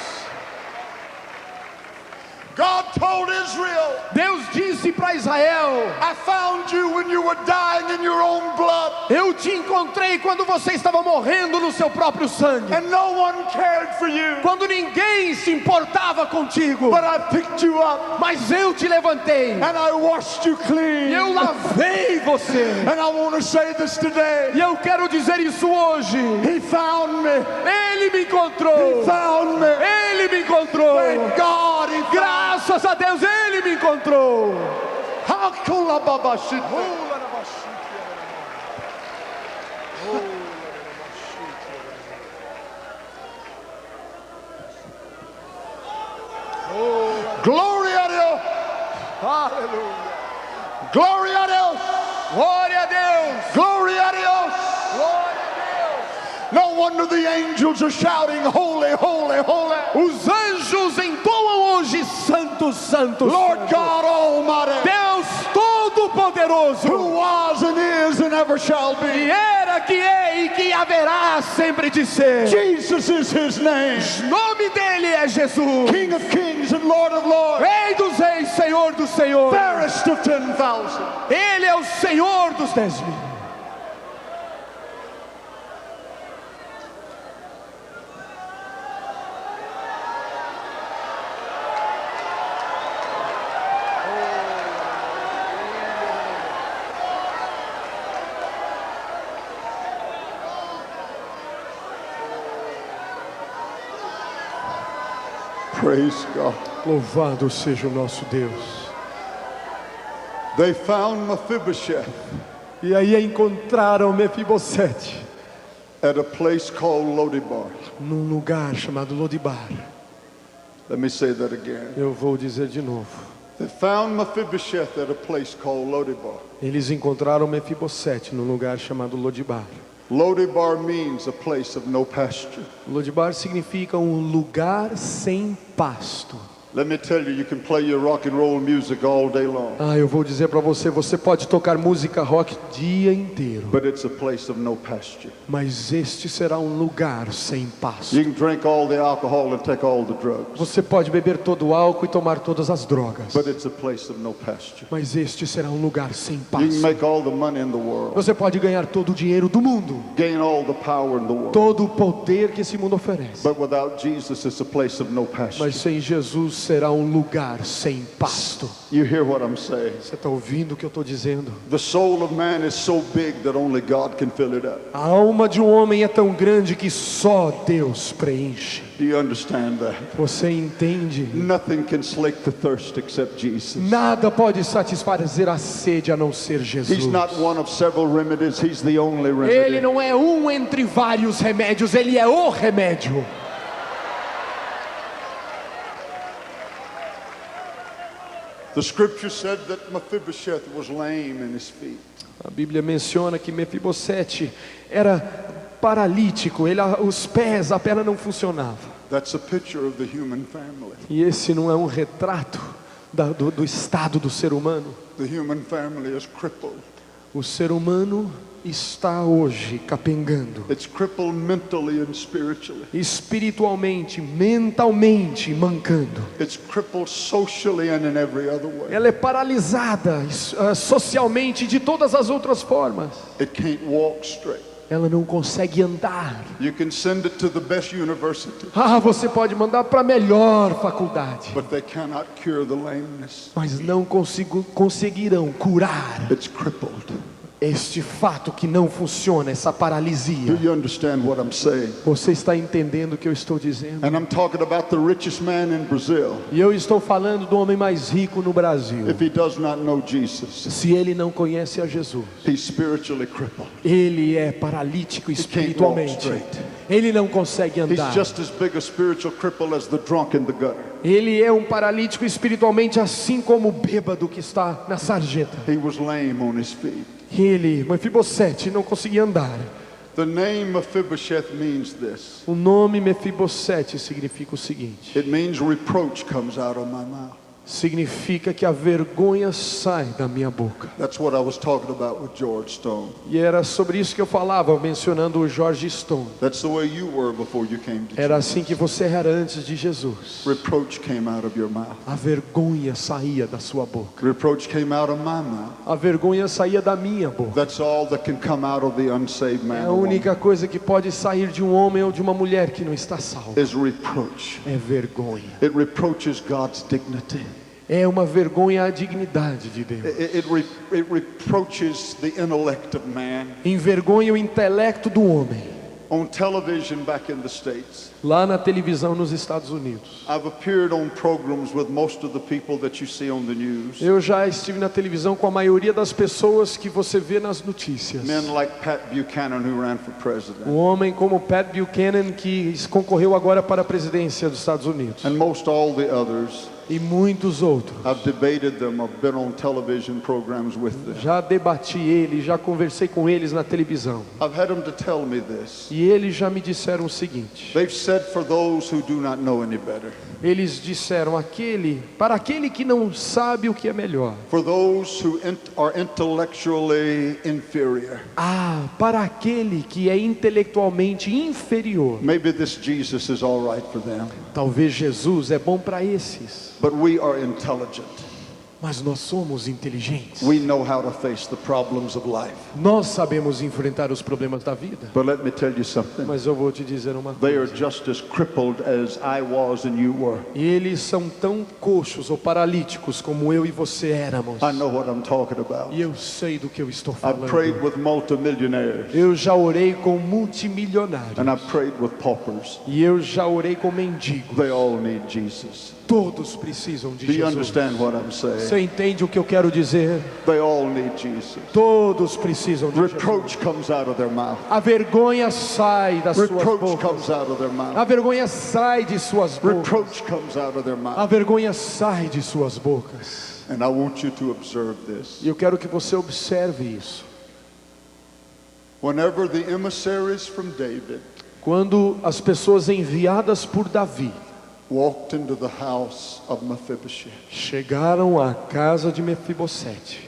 God told Israel, Deus disse para Israel: I found you when you were dying in your own blood. eu te encontrei quando você estava morrendo no seu próprio sangue, And no one cared for you. quando ninguém se importava contigo, But I picked you up mas eu te levantei, and I washed you e clean. eu lavei você. And I want to say this today. E eu quero dizer isso hoje. He found me. Ele me encontrou. He found me. Ele me encontrou. Thank God he found Graças a Deus, Ele me encontrou. Hakula babashit. Glory a Deus. Aleluia. Glória a Deus. Glória a Deus. Glória a Deus. Glória a No wonder the angels are shouting, holy, holy, holy. Deus. Os anjos entoam hoje: Santo, Santo, Lord Santo. God Almighty, Deus Todo-Poderoso, who was and is and ever shall que be. era, que é e que haverá sempre de ser. Jesus is his name. O nome dele é Jesus, King of kings and Lord of lords. Rei dos reis, Senhor dos senhores. Fairest of 10,000. Ele é o Senhor dos 10.000. Praise God. Louvado seja o nosso Deus. They found Mephibosheth E aí encontraram Mefibosete at a place called Lodebar. num lugar chamado Lodibar. Let me say that again. Eu vou dizer de novo. They found Mephibosheth at a place called Lodebar. Eles encontraram Mefibosete num lugar chamado Lodibar. Lodebar means a place of no pasture. Lodibar significa um lugar sem pasto. Let me tell you, you can play your rock and roll music all day long, Eu vou dizer para você, você pode tocar música rock o dia inteiro, but it's a place of no pasture. mas este será um lugar sem pasto. You can drink all the alcohol and take all the drugs, Você pode beber todo o álcool e tomar todas as drogas, but it's a place of no pasture. mas este será um lugar sem You can pasto. make all the money in the world, Você pode ganhar todo o dinheiro do mundo, gain all the power in the world, todo o poder que esse mundo oferece, but without Jesus, it's a place of no pasture. mas sem Jesus será um lugar sem pasto. You hear what I'm saying? Você está ouvindo o que eu estou dizendo? The soul of man is so big that only God can fill it up. A alma de um homem é tão grande que só Deus preenche. Do you understand that? Você entende? Nothing can slake the thirst except Jesus. Nada pode satisfazer a sede a não ser Jesus. He's not one of several remedies, he's the only Ele remedy. não é um entre vários remédios, ele é o remédio. The scripture said that Mephibosheth was lame in his feet. A Bíblia menciona que Mefibosete era paralítico, os pés, a perna não funcionava. That's a picture of the human family. E esse não é um retrato do estado do ser humano. The human family is crippled. O ser humano está hoje capengando, It's crippled mentally and spiritually. espiritualmente, mentalmente mancando. It's crippled socially and in every other way. Ela é paralisada socialmente de todas as outras formas. It can't walk straight. Ela não consegue andar. You can send it to the best university, Você pode mandar para a melhor faculdade, but they cannot cure the lameness. mas não conseguirão curar. It's crippled. este fato que não funciona, essa paralisia. Do you understand what I'm saying? Você está entendendo o que eu estou dizendo? And I'm talking about the richest man in Brazil. E eu estou falando do homem mais rico no Brasil. If he does not know Jesus, Se ele não conhece a Jesus, he's spiritually crippled. ele é paralítico espiritualmente. Ele não consegue He's andar. just as big a spiritual cripple as the drunk in the gutter. Ele é um paralítico espiritualmente, assim como o bêbado que está na sarjeta. He was lame on his feet. Ele, Mefibosete, não conseguia andar. The name Mephibosheth means this. O nome Mefibosete significa o seguinte: It means reproach comes out of my mouth. significa que a vergonha sai da minha boca. That's what I was talking about with George Stone. E era sobre isso que eu falava, mencionando o George Stone. That's the way you were before you came to Era Jesus. assim que você era antes de Jesus. Reproach came out of your mouth. A vergonha saía da sua boca. Reproach came out of my mouth. A vergonha saía da minha boca. That's all that can come out of the unsaved man É or a woman, única coisa que pode sair de um homem ou de uma mulher que não está salvo. is reproach. É vergonha. It reproaches God's dignity. É uma vergonha à dignidade de Deus. It reproaches the intellect of man. Envergonha o intelecto do homem. On television back in the States, Lá na televisão nos Estados Unidos. I've appeared on programs with most of the people that you see on the news. Eu já estive na televisão com a maioria das pessoas que você vê nas notícias. Men like Pat Buchanan, who ran for president, Um homem como Pat Buchanan, que concorreu agora para a presidência dos Estados Unidos. and most all the others. E muitos outros. I've debated them. I've been on television programs with them. Já debati eles, já conversei com eles na televisão. I've had them to tell me this. E eles já me disseram o seguinte. They've said, for those who do not know any better, Eles disseram, para aquele que não sabe o que é melhor. for those who are intellectually inferior, Para aquele que é intelectualmente inferior. maybe this Jesus is all right for them. Talvez Jesus é bom para esses. But we are intelligent. Mas nós somos inteligentes. We know how to face the problems of life. Nós sabemos enfrentar os problemas da vida. But let me tell you something. Mas eu vou te dizer uma They are coisa. just as crippled as I was and you were. Eles são tão coxos ou paralíticos como eu e você éramos. I know what I'm talking about. E eu sei do que eu estou I've prayed falando. with multimillionaires, Eu já orei com multimilionários. and I've prayed with paupers. E eu já orei com mendigos. They all need Jesus. Todos precisam de Do you Jesus. understand what I'm saying? Você entende o que eu quero dizer? They all need Jesus. Todos precisam de Jesus. Reproach comes out of their mouth. A vergonha sai das suas Reproach bocas. comes out of their mouth. A vergonha sai de suas bocas. Reproach comes out of their A mouth. vergonha sai de suas bocas. And I want you to observe this. E eu quero que você observe isso. Whenever the emissaries from David Quando as pessoas enviadas por Davi walked into the house of Mephibosheth, chegaram à casa de Mefibosete,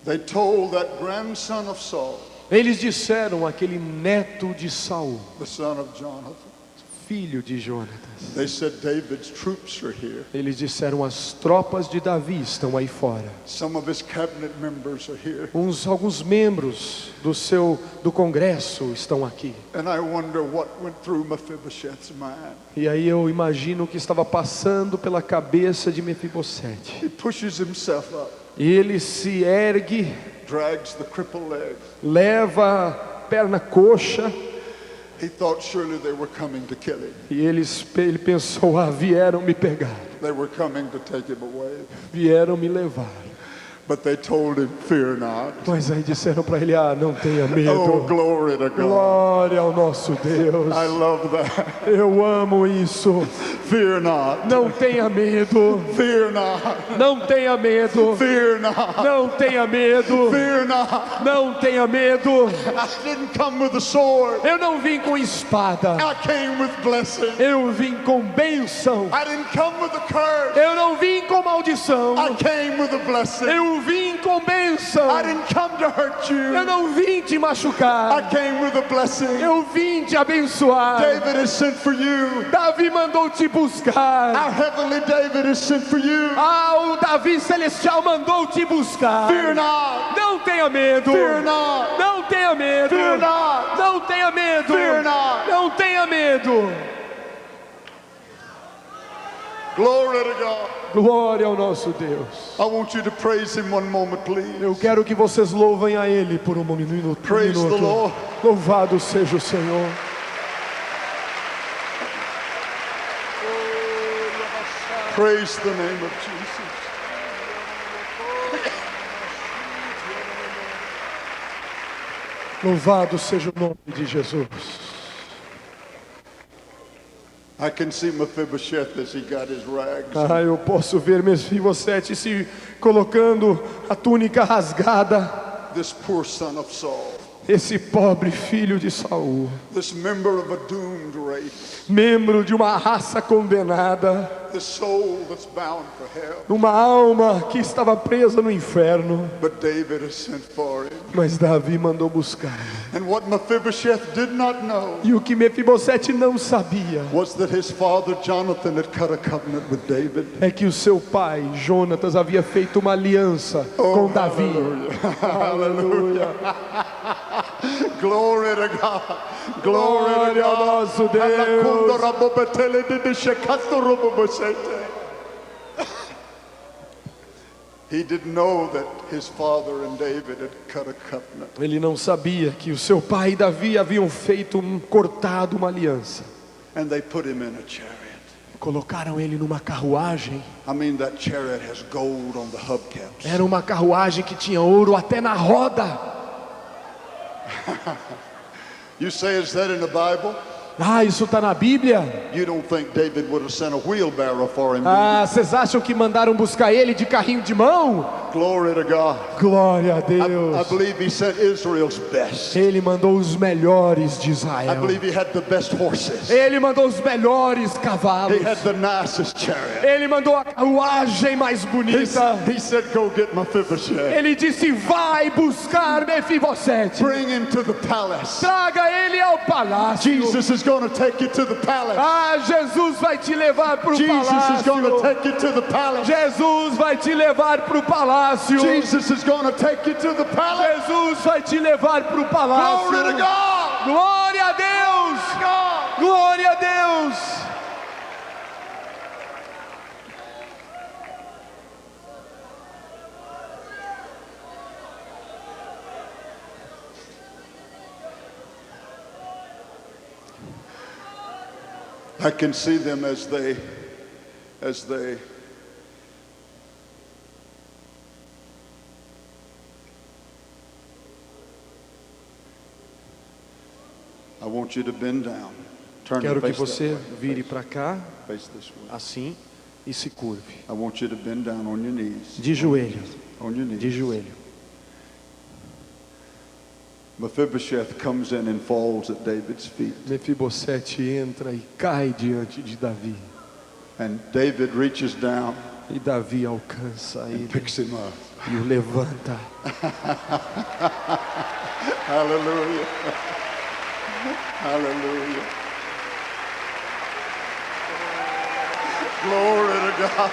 they told that grandson of Saul, eles disseram àquele neto de Saul, the son of Jonathan, filho de Jonatas, they said, David's troops are here. eles disseram: as tropas de Davi estão aí fora. Some of his cabinet members are here. Alguns membros do Congresso estão aqui. And I wonder what went through Mephibosheth's mind. E aí eu imagino o que estava passando pela cabeça de Mefibosete. He pushes himself up, Ele se ergue, drags the crippled leg. leva a perna coxa, He thought surely they were coming to kill him. e ele pensou: vieram me pegar, They were coming to take him away. vieram me levar. But they told him, fear not. Mas aí disseram para ele: não tenha Oh, medo. glory to God. Glória ao nosso Deus. I love that. Eu amo isso. Fear not. Não tenha medo. Fear not. Não tenha medo. Fear not. Não tenha medo. Fear not. Não tenha medo. I didn't come with a sword. Eu não vim com espada. I came with blessing. Eu vim com bênção. I didn't come with a curse. Eu não vim com maldição. I came with a blessing. Eu vim com bênção. I didn't come to hurt you. Eu não vim te machucar. I came with a blessing. Eu vim te abençoar. David is sent for you. Davi mandou te buscar. Our heavenly David is sent for you. O Davi celestial mandou te buscar. Fear not. Não tenha medo. Fear not. Não tenha medo. Fear not. Não tenha medo. Fear not. Não tenha medo. Glory to God. Glória ao nosso Deus. I want you to praise Him one moment, please. Eu quero que vocês louvem a Ele por um minuto. Praise the Lord. Louvado seja o Senhor. Praise the name of Jesus. Louvado seja o nome de Jesus. I can see Mephibosheth as he got his rags. Eu posso ver Mefibosete se colocando a túnica rasgada. This poor son of Saul. Esse pobre filho de Saul, This member of a doomed race. membro de uma raça condenada, The soul that's bound for hell. uma alma que estava presa no inferno. But David has sent for him. Mas Davi mandou buscar. And what Mephibosheth did not know E o que Mefibosete não sabia was that his father Jonathan had cut a covenant with David. é que o seu pai, Jonatas, havia feito uma aliança com Davi. Aleluia. Glory to God. Glory to Glória ao God. nosso Deus. He didn't know that his father and David had cut a covenant. Ele não sabia que o seu pai e Davi haviam cortado uma aliança. And they put him in a chariot. Colocaram ele numa carruagem. I mean, that chariot has gold on the hubcaps. Era uma carruagem que tinha ouro até na roda. You say, is that in the Bible? Isso está na Bíblia? You don't think David would have sent a wheelbarrow for him? Do you? Vocês acham que mandaram buscar ele de carrinho de mão? Glory to God. Glória a I Deus. believe he sent Israel's best. Ele mandou os melhores de I Israel. believe he had the best horses. Ele mandou os melhores He cavalos. had the nicest chariot. Ele mandou a carruagem mais bonita. He said, go get Mephibosheth. Ele disse: vai buscar Mefibosete. Bring him to the palace. Traga ele ao palácio. Jesus is going to take you to the palace. Jesus vai te levar para o Jesus is going to palácio. take you to the palace. Jesus vai te levar para o palácio. Jesus is going to take you to the palace. Jesus vai te levar para o palácio. Glory to God. Glória a Deus. Glória a Deus. I can see them as they I want you to bend down. Turn Quero to que face você that way. vire para cá, Face this way. assim, e se curve. I want you to bend down on your knees. De joelho, On your knees. de joelho. Mephibosheth comes in and falls at David's feet. Mefibosete entra e cai diante de Davi. And David reaches down E Davi alcança and ele picks him up. e o levanta. Hallelujah. Hallelujah. Glory to God.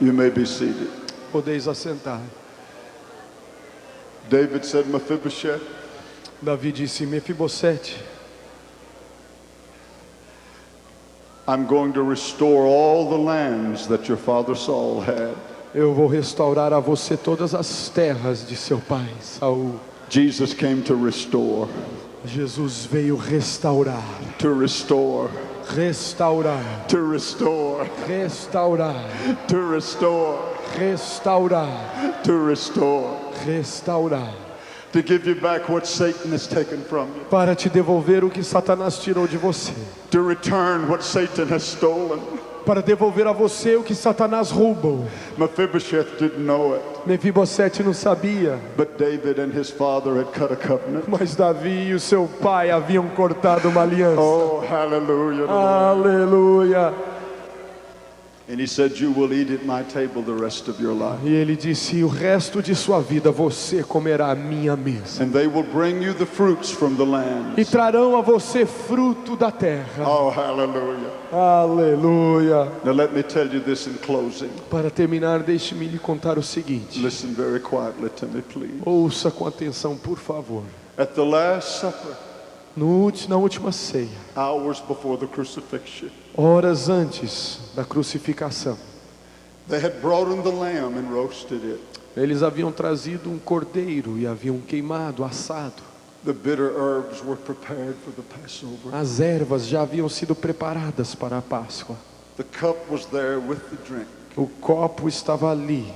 You may be seated. Podeis assentar. David said, Mephibosheth, Davi disse: Mefibosete, I'm going to restore all the lands that your father Saul had. eu vou restaurar a você todas as terras de seu pai, Saul. Jesus came to restore, Jesus veio restaurar, to restore, restaurar, to restore, restaurar, to restore, restaurar, to restore, restaurar, to give you back what Satan has taken from you, para te devolver o que Satanás tirou de você, to return what Satan has stolen, para devolver a você o que Satanás roubou. Mephibosheth didn't know it, Mefibosete não sabia, but David and his father had cut a covenant. mas Davi e o seu pai haviam cortado uma aliança. Oh, hallelujah. Aleluia. And he said, you will eat at my table the rest of your life. E ele disse: o resto de sua vida você comerá a minha mesa. And they will bring you the fruits from the E land. trarão a você fruto da terra. Oh, hallelujah. Aleluia. Now let me tell you this in closing. Para terminar, deixe-me lhe contar o seguinte. Listen very quietly to me, please. Ouça com atenção, por favor. At the Last Supper, Na última ceia, hours before the crucifixion, horas antes da crucificação, they had brought in the lamb and roasted it. eles haviam trazido um cordeiro e haviam queimado, assado. The bitter herbs were prepared for the Passover. As ervas já haviam sido preparadas para a Páscoa. The cup was there with the drink. O copo estava ali.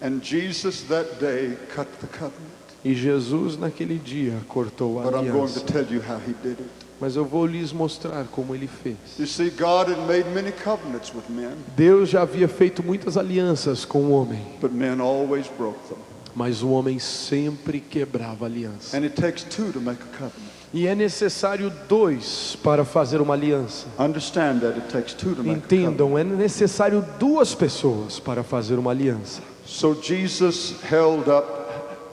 And Jesus that day cut the covenant. E Jesus naquele dia cortou a But I'm going to aliança. tell you how he did it. Mas eu vou lhes mostrar como ele fez. You see, God had made many covenants with men, Deus já havia feito muitas alianças com o homem, but men always broke them. mas o homem sempre quebrava a aliança. And it takes two to make a covenant. E é necessário dois para fazer uma aliança. Understand that it takes two to make a covenant. Entendam, é necessário duas pessoas para fazer uma aliança. So Jesus held up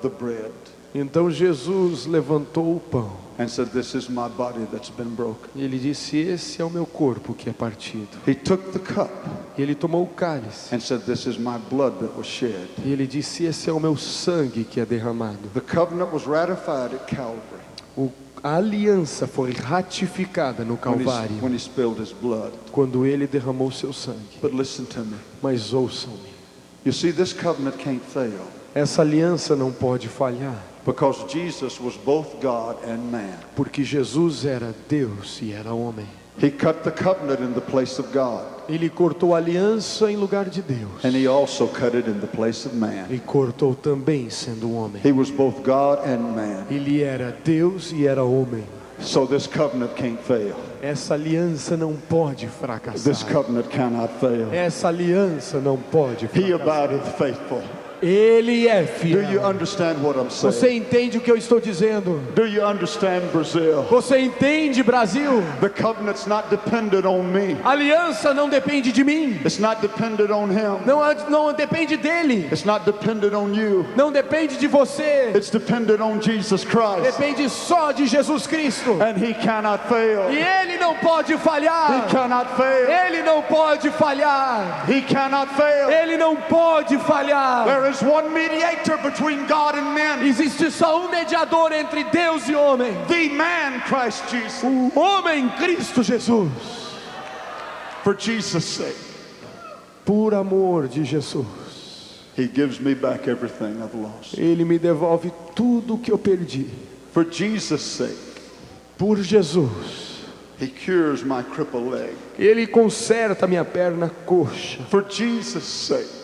the bread Então Jesus levantou o pão and said, this is my body that's been broken. e ele disse: esse é o meu corpo que é partido. He took the cup E ele tomou o cálice and said, this is my blood that was shed. e ele disse: esse é o meu sangue que é derramado. The covenant was ratified at Calvary A aliança foi ratificada no Calvário when he spilled his blood. quando ele derramou seu sangue. But listen to me. Mas ouçam-me, You see, this covenant can't fail essa aliança não pode falhar, because Jesus was both God and man. porque Jesus era Deus e era homem. He cut the covenant in the place of God, Ele cortou a aliança em lugar de Deus and he also cut it in the place of man. e cortou também sendo homem. He was both God and man. Ele era Deus e era homem. So this covenant can't fail. Essa aliança não pode This fracassar. covenant cannot fail. Essa aliança não pode He fracassar. abideth faithful. Ele é Do you fiel. understand what I'm Você saying? entende o que eu estou dizendo? Do you understand, Brazil? Você entende, Brasil? The covenant's not dependent on me. A aliança não depende de mim. It's not dependent on him. Não depende dele. It's not dependent on you. Não depende de você. It's dependent on Jesus Christ. Depende só de Jesus Cristo. And he cannot fail. E ele não pode falhar. He cannot fail. Ele não pode falhar. He cannot fail. Ele não pode falhar. There is one mediator between God and men. Existe só um mediador entre Deus e homem. The man, Christ Jesus. O homem, Cristo Jesus. For Jesus' sake, Por amor de Jesus, he gives me back everything I've lost. ele me devolve tudo o que eu perdi. For Jesus' sake, Por Jesus, he cures my crippled leg. ele conserta minha perna coxa. For Jesus' sake,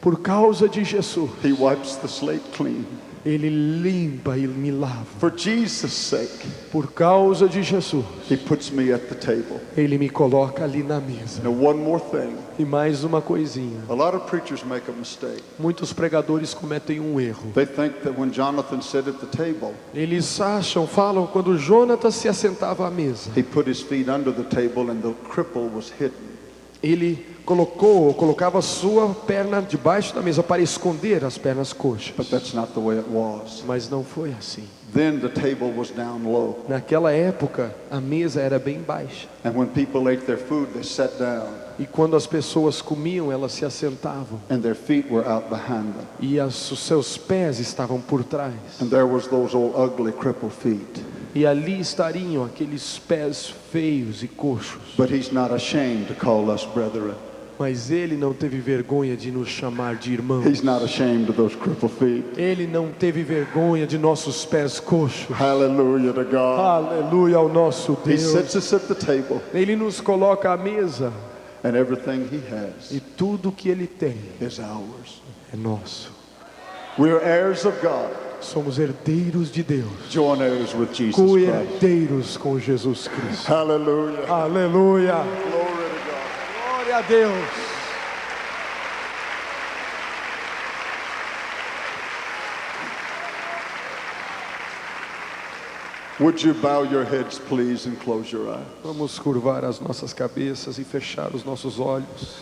Por causa de Jesus, he wipes the slate clean. ele limpa e me lava. For Jesus' sake, Por causa de Jesus, he puts me at the table. ele me coloca ali na mesa. Now, one more thing. E mais uma coisinha. A lot of preachers make a mistake. Muitos pregadores cometem um erro. They think that when Jonathan sat at the table, Eles falam quando Jonatas se assentava à mesa. he put his feet under the table and the cripple was hidden. Ele colocava a sua perna debaixo da mesa para esconder as pernas coxas. But that's not the way it was. Mas não foi assim. Then the table was down low. Naquela época, a mesa era bem baixa. And when people ate their food, they sat down E quando as pessoas comiam, elas se assentavam. and their feet were out behind them. E os seus pés estavam por trás. And there was those old ugly crippled feet. E ali estariam aqueles pés feios e coxos. But he's not ashamed to call us brethren. Mas ele não teve vergonha de nos chamar de irmãos. He's not ashamed of those crippled feet. Ele não teve vergonha de nossos pés coxos. Hallelujah to God. Aleluia ao nosso He Deus. sits us at the table, Ele nos coloca à mesa and everything he has e tudo que ele tem is ours. é nosso. We're heirs of God, Somos herdeiros de Deus, joint heirs with Jesus Christ. co-herdeiros com Jesus Cristo. Hallelujah. Aleluia. Glory to God. Glória a Deus. Would you bow your heads, please, and close your eyes? Vamos curvar as nossas cabeças e fechar os nossos olhos.